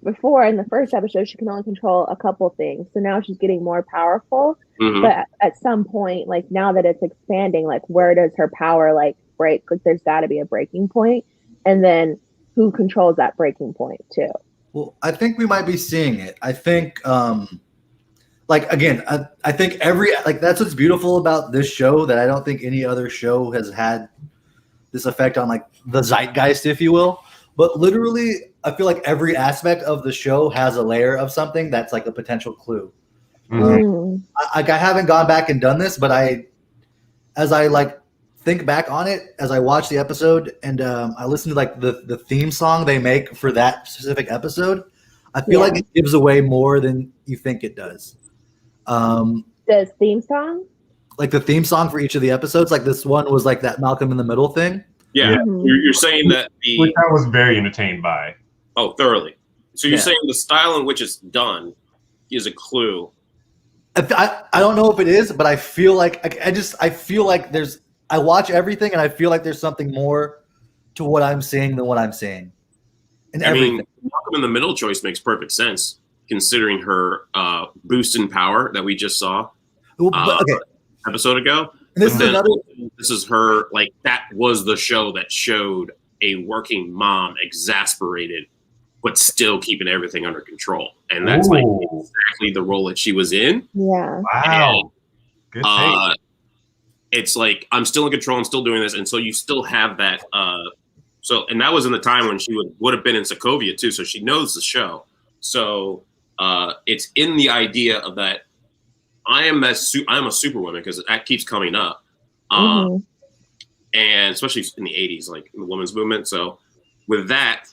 before in the first episode, she can only control a couple things. So now she's getting more powerful. Mm-hmm. But at some point, like now that it's expanding, like where does her power like break? Like there's got to be a breaking point. And then who controls that breaking point too? Well, I think we might be seeing it. I think, like again, I think that's what's beautiful about this show that I don't think any other show has had this effect on like the zeitgeist, if you will. But literally, I feel like every aspect of the show has a layer of something that's like a potential clue. I haven't gone back and done this, but as I like think back on it, as I watch the episode and I listen to like the theme song they make for that specific episode, I feel like it gives away more than you think it does. The theme song? Like the theme song for each of the episodes, like this one was like that Malcolm in the Middle thing. Yeah, you're saying that which I was very entertained by. Oh, thoroughly. So you're saying the style in which it's done is a clue. I don't know if it is, but I feel like I feel like I watch everything and I feel like there's something more to what I'm seeing than what I'm seeing. And I mean, Malcolm in the Middle choice makes perfect sense considering her boost in power that we just saw episode ago. And this is her, like, that was the show that showed a working mom exasperated but still keeping everything under control. And that's like Ooh. exactly the role that she was in. Yeah. Wow. Good take. It's like, I'm still in control, I'm still doing this. And so you still have that. And that was in the time when she would have been in Sokovia too. So she knows the show. So it's in the idea of that I'm a superwoman, because that keeps coming up. And especially in the 80s, like in the women's movement. So with that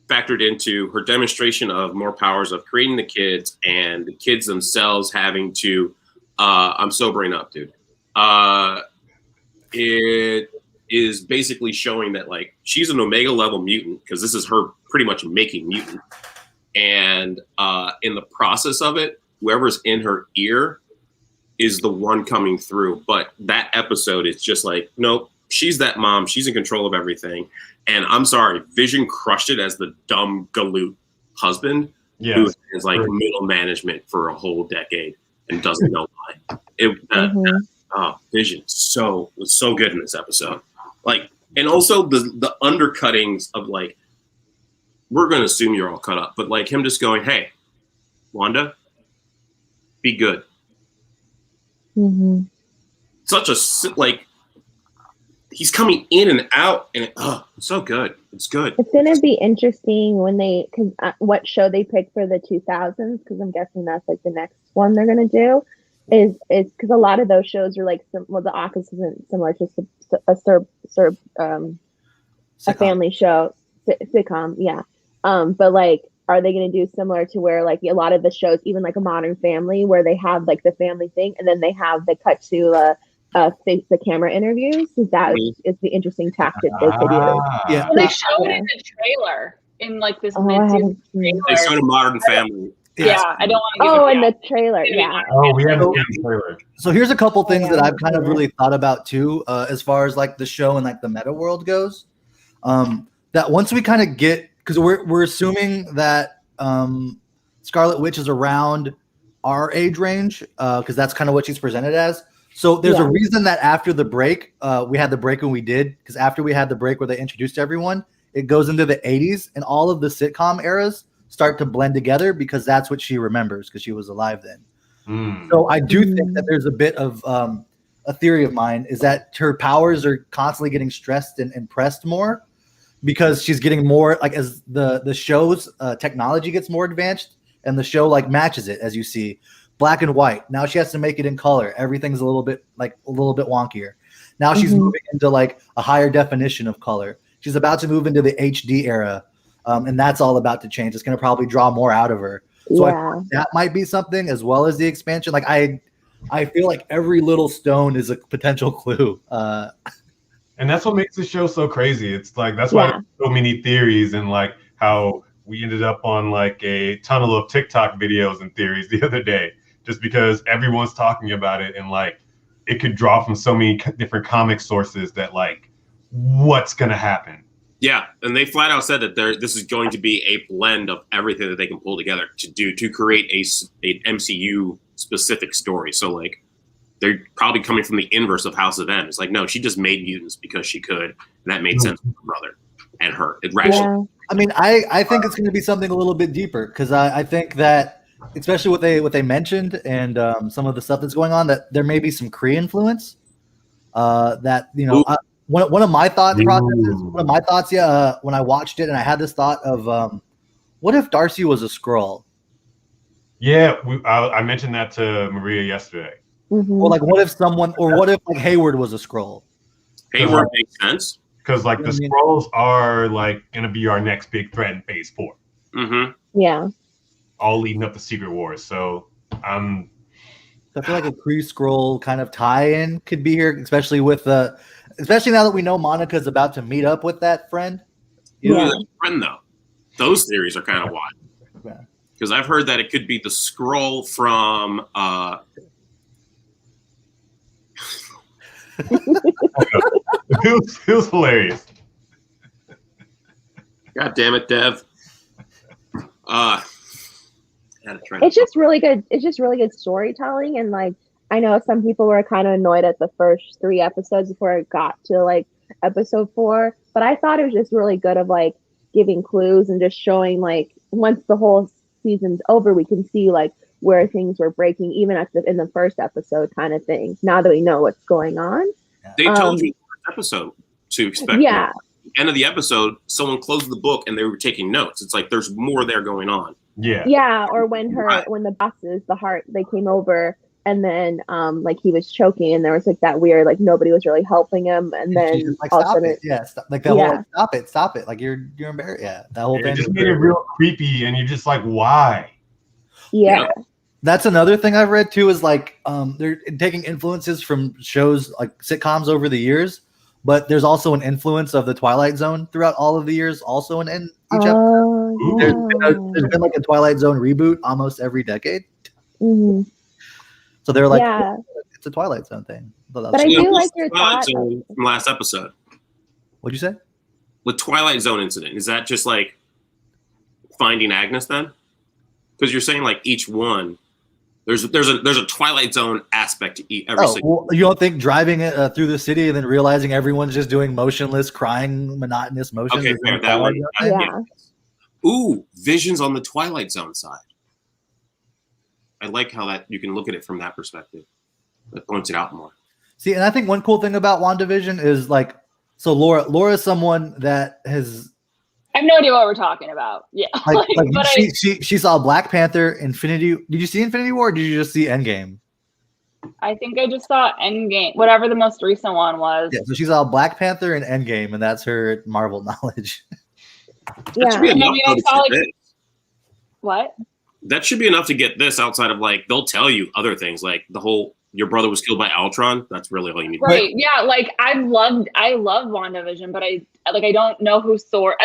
factored into her demonstration of more powers of creating the kids and the kids themselves having to, I'm sobering up, dude. It is basically showing that like she's an Omega level mutant, because this is her pretty much making mutant. And in the process of it, whoever's in her ear is the one coming through. But that episode is just like, nope, she's that mom. She's in control of everything. And I'm sorry, Vision crushed it as the dumb galoot husband who has like middle management for a whole decade and doesn't know why. Vision was so good in this episode. Like, and also the undercuttings of like, we're going to assume you're all cut up, but like him just going, hey, Wanda, be good. Such a, like, he's coming in and out, and so good. It's good. It's going to be interesting when because what show they pick for the 2000s, because I'm guessing that's like the next one they're going to do, is because a lot of those shows are like, The Office isn't similar to a family show, sitcom, yeah. But like, are they going to do similar to where like a lot of the shows, even like a Modern Family, where they have like the family thing, and then they cut to face the camera interviews? Is the interesting tactic they could use. Yeah, well, they showed it in the trailer in like this mid-season trailer. They showed a Modern Family. Yeah, I don't want to give in the trailer, yeah. Oh, we haven't seen the trailer. So here's a couple things that I've kind of really thought about too, as far as like the show and like the meta world goes. That once we kind of get, because we're assuming that Scarlet Witch is around our age range, because that's kind of what she's presented as. So there's a reason that after the break, we had the break when we did, because after we had the break where they introduced everyone, it goes into the 80s, and all of the sitcom eras start to blend together, because that's what she remembers, because she was alive then. So I do think that there's a bit of a theory of mine is that her powers are constantly getting stressed and pressed more, because she's getting more, like, as the show's technology gets more advanced, and the show like matches it, as you see, black and white. Now she has to make it in color. Everything's a little bit wonkier. Now she's moving into like a higher definition of color. She's about to move into the HD era, and that's all about to change. It's going to probably draw more out of her. So I think that might be something, as well as the expansion. Like I feel like every little stone is a potential clue. And that's what makes the show so crazy. It's like, that's why there's so many theories, and like how we ended up on like a tunnel of TikTok videos and theories the other day, just because everyone's talking about it, and like it could draw from so many different comic sources that like, what's going to happen? Yeah, and they flat out said that this is going to be a blend of everything that they can pull together to create a MCU specific story. So like, they're probably coming from the inverse of House of M. It's like, no, she just made mutants because she could, and that made sense for her brother and her. It rationally. I mean, I think it's going to be something a little bit deeper, because I think that, especially what they mentioned and some of the stuff that's going on, that there may be some Kree influence. That, you know, one of my thought processes, when I watched it, and I had this thought of, what if Darcy was a Skrull? Yeah, I mentioned that to Maria yesterday. Or like, what if like Hayward was a Skrull? Hayward makes sense. Because like the Skrulls are like gonna be our next big threat in Phase 4. Yeah. All leading up to Secret Wars. So I feel like a Kree Skrull kind of tie-in could be here, especially now that we know Monica's about to meet up with that friend. Friend though, those theories are kind of wild. Because I've heard that it could be the Skrull from. It was hilarious. God damn it, Dev. It's just really good. It's just really good storytelling, and like, I know some people were kind of annoyed at the first 3 episodes before it got to like episode 4, but I thought it was just really good of like giving clues and just showing like once the whole season's over, we can see like where things were breaking, even in the first episode kind of thing. Now that we know what's going on, They told you in the first episode to expect. Yeah. End of the episode, someone closed the book and they were taking notes. It's like there's more there going on. Yeah, or when the bosses, the heart, they came over and then like he was choking and there was like that weird like nobody was really helping him and then just, like, all of a stop sudden it. Yeah, like that whole like, stop it. Like you're embarrassed. Yeah, that whole thing. It just made it real creepy, and you're just like, why? Yeah. That's another thing I've read too, is like they're taking influences from shows like sitcoms over the years, but there's also an influence of the Twilight Zone throughout all of the years, also in each episode. There's been like a Twilight Zone reboot almost every decade. Mm-hmm. So they're like, it's a Twilight Zone thing. But I do like your Twilight thought Zone from last episode. What'd you say? The Twilight Zone incident, is that just like Finding Agnes then? Because you're saying like each one, there's a Twilight Zone aspect to every single. Well, you don't think driving through the city and then realizing everyone's just doing motionless, crying, monotonous motions? Okay, fair, that one. Ooh, visions on the Twilight Zone side. I like how that you can look at it from that perspective. That points it out more. See, and I think one cool thing about WandaVision is like, so Laura's someone that has. I have no idea what we're talking about. Yeah, but she saw Black Panther, Infinity. Did you see Infinity War? Or did you just see Endgame? I think I just saw Endgame, whatever the most recent one was. Yeah, so she saw Black Panther and Endgame, and that's her Marvel knowledge. Yeah, I saw like what? That should be enough to get this outside of like they'll tell you other things like the whole your brother was killed by Ultron. That's really all you need. Right? Yeah, like I love WandaVision, but I don't know who Sword.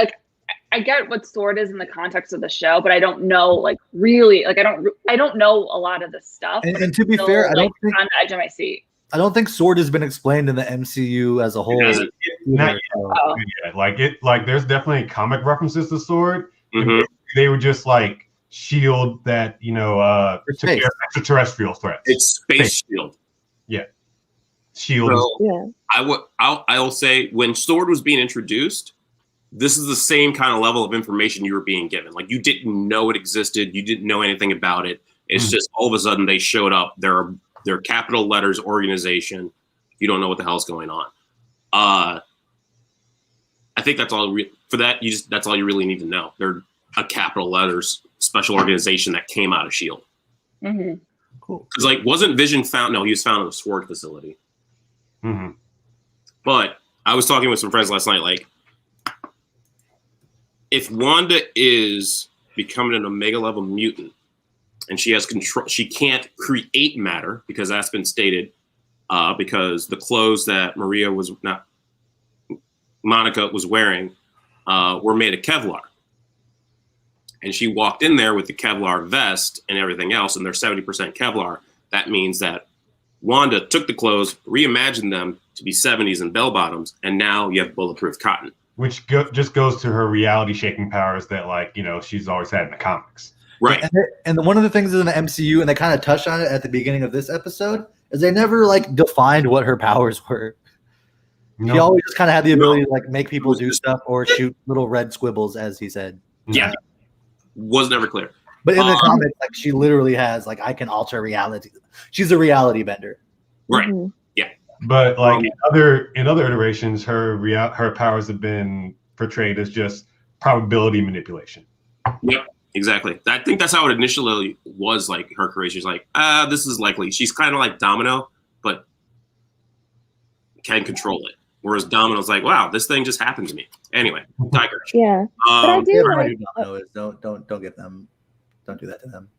I get what Sword is in the context of the show, but I don't know like really like I don't know a lot of the stuff. And to be fair, I don't think on the edge of my seat. I don't think Sword has been explained in the MCU as a whole. Not yet. Like there's definitely comic references to Sword. Mm-hmm. They were just like shield that took care of extraterrestrial threats. It's space shield. Yeah, shield. So, I will say when Sword was being introduced, this is the same kind of level of information you were being given. Like you didn't know it existed. You didn't know anything about it. It's just all of a sudden they showed up. They're capital letters organization. You don't know what the hell's going on. I think that's all for that. That's all you really need to know. They're a capital letters special organization that came out of S.H.I.E.L.D. Mm-hmm. Cool. Because like wasn't Vision found? No, he was found in a Sword facility. Mm-hmm. But I was talking with some friends last night. Like, if Wanda is becoming an Omega level mutant, and she has control, she can't create matter because that's been stated. Because the clothes that Monica was wearing were made of Kevlar. And she walked in there with the Kevlar vest and everything else, and they're 70% Kevlar. That means that Wanda took the clothes, reimagined them to be 70s and bell bottoms, and now you have bulletproof cotton. Which just goes to her reality shaking powers that she's always had in the comics. Right. And one of the things in the MCU, and they kind of touched on it at the beginning of this episode, is they never defined what her powers were. No. She always just kind of had the ability to make people do stuff or shoot little red squibbles, as he said. Yeah. Was never clear. But in the comics, she literally has I can alter reality. She's a reality bender. Right. Mm-hmm. Yeah. But in other iterations, her powers have been portrayed as just probability manipulation. Yep. Exactly. I think that's how it initially was. Her creation. She's this is likely. She's kind of like Domino, but can control it. Whereas Domino's wow, this thing just happened to me. Anyway, digression. Yeah, but I do don't get them. Don't do that to them.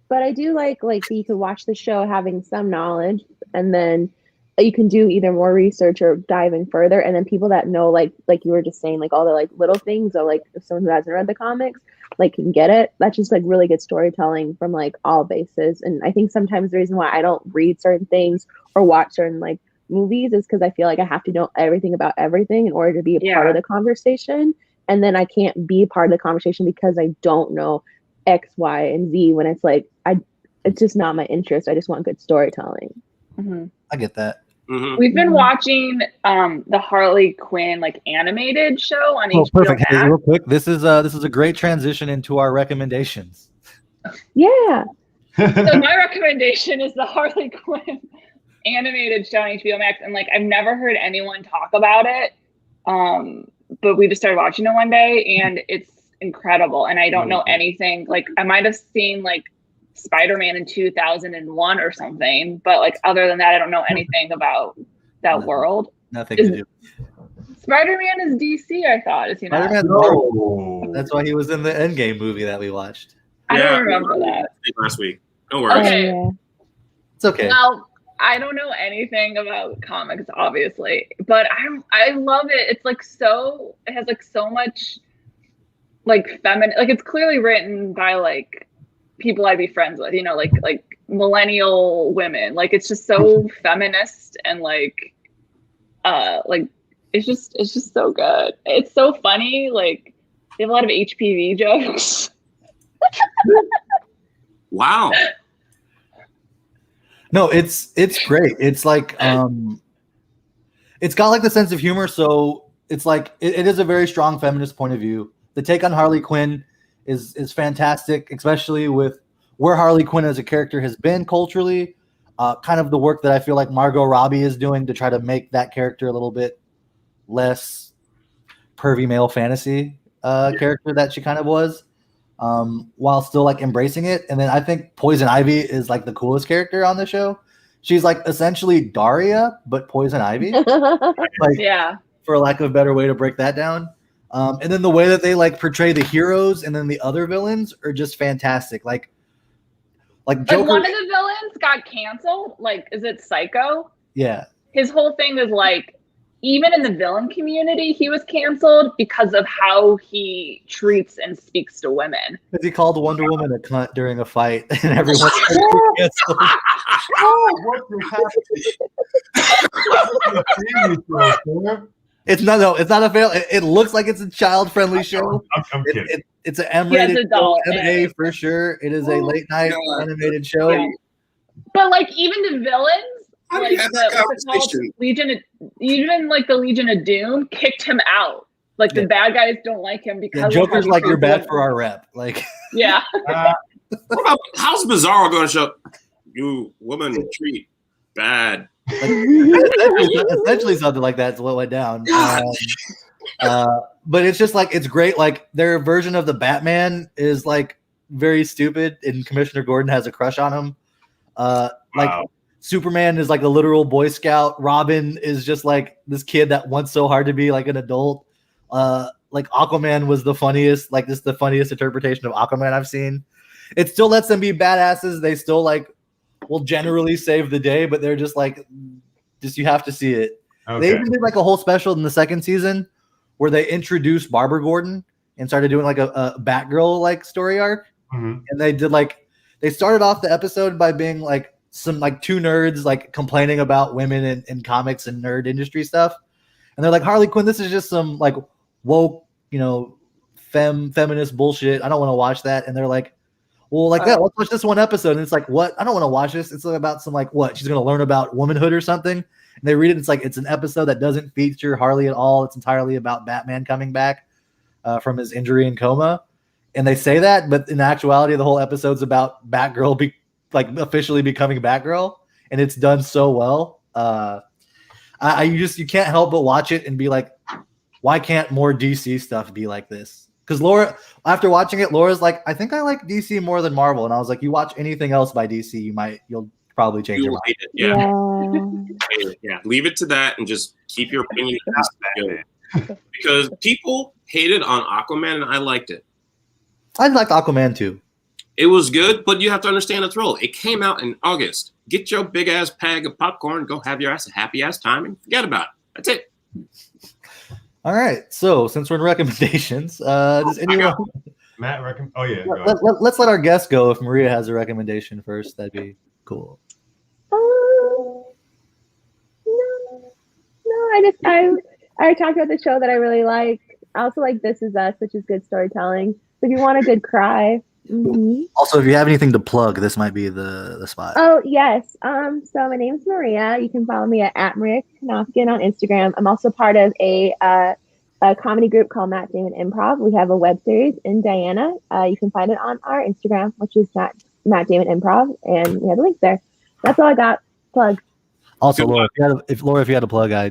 But I do like you could watch the show having some knowledge, and then you can do either more research or dive in further. And then people that know, like you were just saying, all the little things, or if someone who hasn't read the comics can get it. That's just really good storytelling from all bases. And I think sometimes the reason why I don't read certain things or watch certain movies is because I feel I have to know everything about everything in order to be a part of the conversation. And then I can't be part of the conversation because I don't know X, Y, and Z when it's it's just not my interest. I just want good storytelling. Mm-hmm. I get that. We've been watching the Harley Quinn like animated show on Oh, HBO perfect. Hey, Max. real quick, this is a great transition into our recommendations. Yeah. So my recommendation is the Harley Quinn animated show on HBO Max, and like I've never heard anyone talk about it. But we just started watching it one day, and it's incredible. And I don't know anything. Like I might have seen like Spider-Man in 2001 or something, but like other than that, I don't know anything about that world. Nothing to do. Spider-Man is DC, I thought. Is he not? Spider-Man's Marvel. That's why he was in the Endgame movie that we watched. I don't remember that. Last week. Don't worry. Okay. It's okay. Well, I don't know anything about comics, obviously, but I love it. It's like so. It has like so much like feminine. Like it's clearly written by like people I'd be friends with. You know, like millennial women. Like it's just so feminist and like it's just so good. It's so funny. Like they have a lot of HPV jokes. Wow. No, it's great. It's like it's got like the sense of humor, so it's like it is a very strong feminist point of view. The take on Harley Quinn is fantastic, especially with where Harley Quinn as a character has been culturally. Kind of the work that I feel like Margot Robbie is doing to try to make that character a little bit less pervy male fantasy character that she kind of was. While still like embracing it. And then I think Poison Ivy is like the coolest character on the show. She's like essentially Daria, but Poison Ivy. Like, Yeah. For lack of a better way to break that down. And then the way that they like portray the heroes and then the other villains are just fantastic. Like Joker. Like one of the villains got canceled. Like, is it Psycho? Yeah. His whole thing was like, even in the villain community, he was canceled because of how he treats and speaks to women. Because he called Wonder Woman a cunt during a fight, and everyone. What happened? It's not a fail. It looks like it's a child-friendly show. I'm kidding. It's an M-rated adult, MA for sure. It is a late-night animated show. Yeah. But like even the villains, How do like you have that what's it called? conversation? Even like the Legion of Doom kicked him out. Like the bad guys don't like him because of Joker's how he like you're treats bad women. for our rep. Like Yeah. What about, how's Bizarro going to show you woman treat bad? essentially something like that's what went down. But it's just like it's great. Like their version of the Batman is like very stupid, and Commissioner Gordon has a crush on him. Like Superman is like a literal Boy Scout. Robin is just like this kid that wants so hard to be like an adult. Like Aquaman was the funniest. Like this is the funniest interpretation of Aquaman I've seen. It still lets them be badasses. They still like will generally save the day, but they're just like, you have to see it. Okay. They even did like a whole special in the second season where they introduced Barbara Gordon and started doing like a Batgirl like story arc. Mm-hmm. And they did like, they started off the episode by being like some like two nerds like complaining about women in comics and nerd industry stuff. And they're like, Harley Quinn, this is just some like woke, feminist bullshit. I don't want to watch that. And they're like, well, like that, let's watch this one episode. And it's like, what? I don't want to watch this. It's about some like what? She's going to learn about womanhood or something. And they read it. And it's like, it's an episode that doesn't feature Harley at all. It's entirely about Batman coming back from his injury and coma. And they say that, but in actuality, the whole episode's about Batgirl officially becoming Batgirl. And it's done so well. You can't help but watch it and be like, why can't more DC stuff be like this? Because Laura, after watching it, Laura's like, I think I like DC more than Marvel. And I was like, you watch anything else by DC, you'll probably change your mind. Yeah. Leave it to that and just keep your opinion. Because people hated on Aquaman and I liked it. I liked Aquaman too. It was good, but you have to understand the thrill. It came out in August. Get your big ass bag of popcorn, go have your ass a happy ass time, and forget about it. That's it. All right. So since we're in recommendations, does anyone? Matt recommend? Oh yeah. Let's let our guest go. If Maria has a recommendation first, that'd be cool. No. I talked about the show that I really like. I also like This Is Us, which is good storytelling. So if you want a good cry, Mhm. Also, if you have anything to plug, this might be the spot. Oh yes. So my name is Maria. You can follow me at Maria Knopkin on Instagram. I'm also part of a comedy group called Matt Damon Improv. We have a web series in Diana. You can find it on our Instagram, which is Matt Damon Improv, and we have the link there. That's all I got. Plug. Also, Laura, if you had a plug, I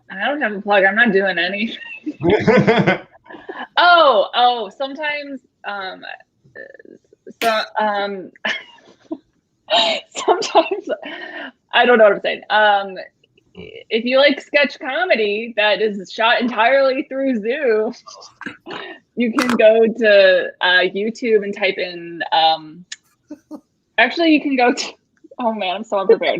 don't have a plug. I'm not doing anything. Sometimes sometimes I don't know what I'm saying. If you like sketch comedy that is shot entirely through Zoom, you can go to YouTube and type in. Actually, you can go to. Oh man, I'm so unprepared.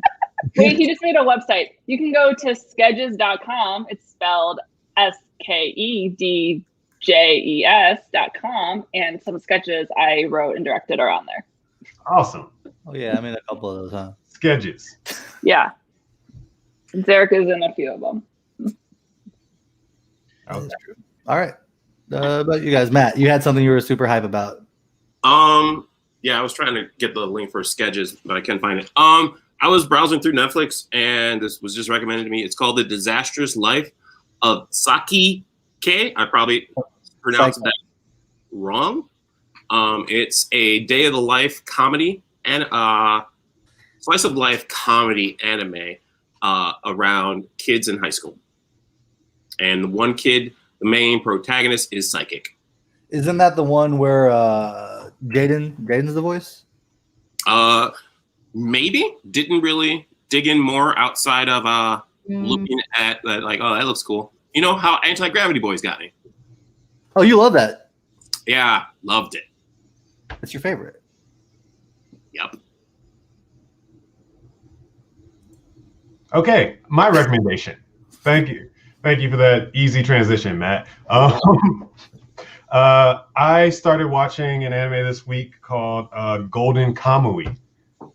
Wait, he just made a website. You can go to skedges.com. It's spelled SKEDJES.com, and some sketches I wrote and directed are on there. Awesome. Oh yeah, I made a couple of those, huh? Sketches. Yeah. Zarek is in a few of them. Okay. All right. About you guys, Matt, you had something you were super hype about. Yeah, I was trying to get the link for Sketches, but I couldn't find it. I was browsing through Netflix, and this was just recommended to me. It's called The Disastrous Life of Saki K. I probably pronounced that wrong. It's a day of the life comedy and slice of life comedy anime around kids in high school. And the one kid, the main protagonist, is psychic. Isn't that the one where Jaden's the voice? Maybe. Didn't really dig in more outside of looking at that, like, oh, that looks cool. You know how Anti-Gravity Boys got me. Oh, you love that. Yeah, loved it. It's your favorite. Yep. Okay, my recommendation. Thank you for that easy transition, Matt. I started watching an anime this week called Golden Kamui.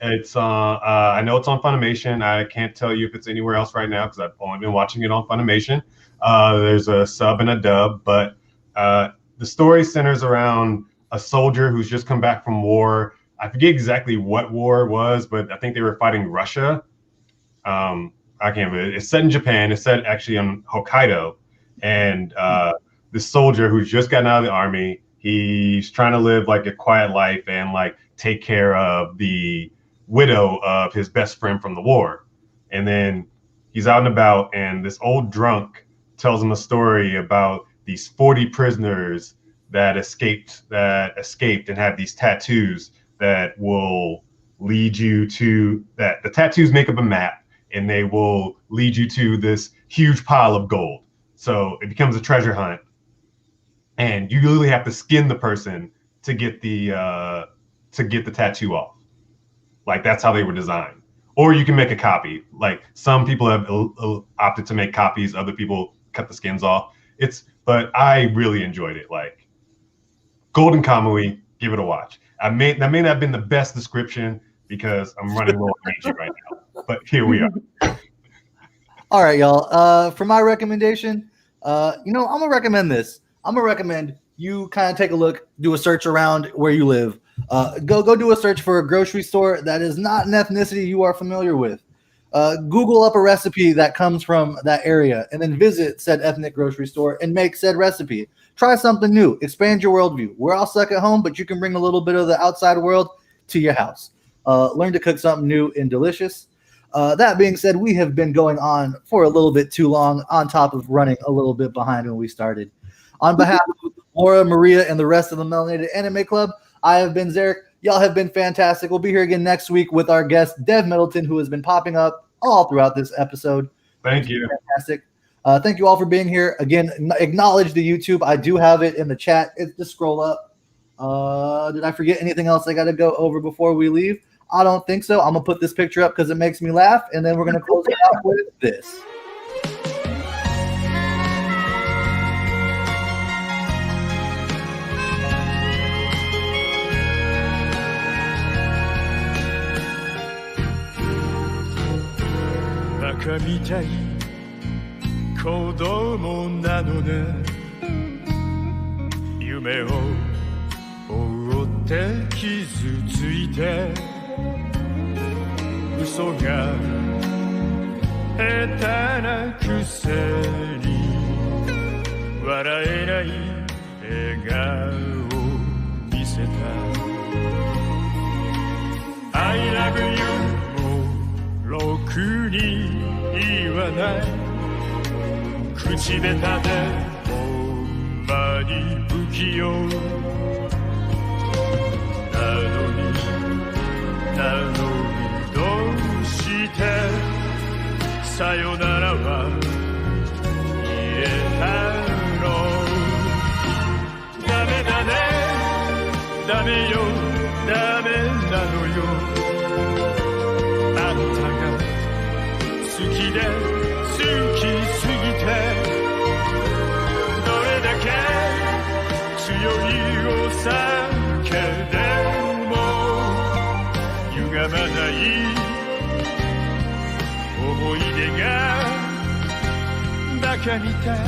It's I know it's on Funimation. I can't tell you if it's anywhere else right now because I've only been watching it on Funimation. There's a sub and a dub, but the story centers around a soldier who's just come back from war. I forget exactly what war it was, but I think they were fighting Russia. I can't remember. It's set in Japan. It's set actually on Hokkaido, and this soldier who's just gotten out of the army, he's trying to live like a quiet life and like take care of the widow of his best friend from the war. And then he's out and about, and this old drunk tells him a story about these 40 prisoners that escaped and have these tattoos that will lead you to that. The tattoos make up a map, and they will lead you to this huge pile of gold. So it becomes a treasure hunt, and you literally have to skin the person to get the tattoo off. Like, that's how they were designed. Or you can make a copy. Like, some people have opted to make copies. Other people cut the skins off. But I really enjoyed it. Like, Golden Kamui, give it a watch. That may not have been the best description because I'm running low on energy right now. But here we are. All right, y'all. For my recommendation, I'm gonna recommend this. I'm gonna recommend you kind of take a look, do a search around where you live. Go do a search for a grocery store that is not an ethnicity you are familiar with. Google up a recipe that comes from that area, and then visit said ethnic grocery store and make said recipe. Try something new. Expand your worldview. We're all stuck at home, but you can bring a little bit of the outside world to your house. Learn to cook something new and delicious. That being said, we have been going on for a little bit too long, on top of running a little bit behind when we started. On behalf of Laura, Maria, and the rest of the Melanated Anime Club, I have been Zarek. Y'all have been fantastic. We'll be here again next week with our guest, Dev Middleton, who has been popping up all throughout this episode. Thank you. Fantastic. Thank you all for being here. Again, acknowledge the YouTube. I do have it in the chat. Just scroll up. Did I forget anything else I got to go over before we leave? I don't think so. I'm going to put this picture up because it makes me laugh, and then we're going to close it out with this. Baka mitai kodomo nano ne yume o 放って傷ついて嘘が下手なくせに笑えない笑顔を見せた I love you もろくに言わない口下手でほんまに不器用なのにどうしてさよならは言えたのダメだねダメよダメなのよあんたが好きで好きすぎてどれだけ強いお酒で歪まない思い出がバカみたい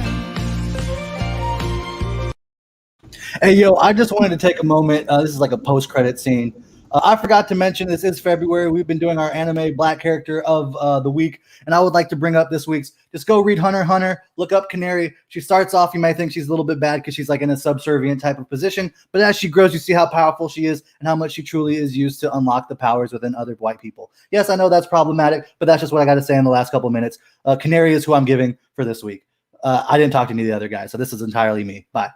Hey, yo, I just wanted to take a moment. This is like a post-credit scene. I forgot to mention this is February. We've been doing our anime Black character of the week, and I would like to bring up this week's. Just go read Hunter x Hunter. Look up Canary. She starts off, you might think she's a little bit bad because she's like in a subservient type of position, but as she grows, you see how powerful she is and how much she truly is used to unlock the powers within other white people. Yes, I know that's problematic, but that's just what I got to say in the last couple of minutes. Canary is who I'm giving for this week. I didn't talk to any of the other guys, so this is entirely me. Bye.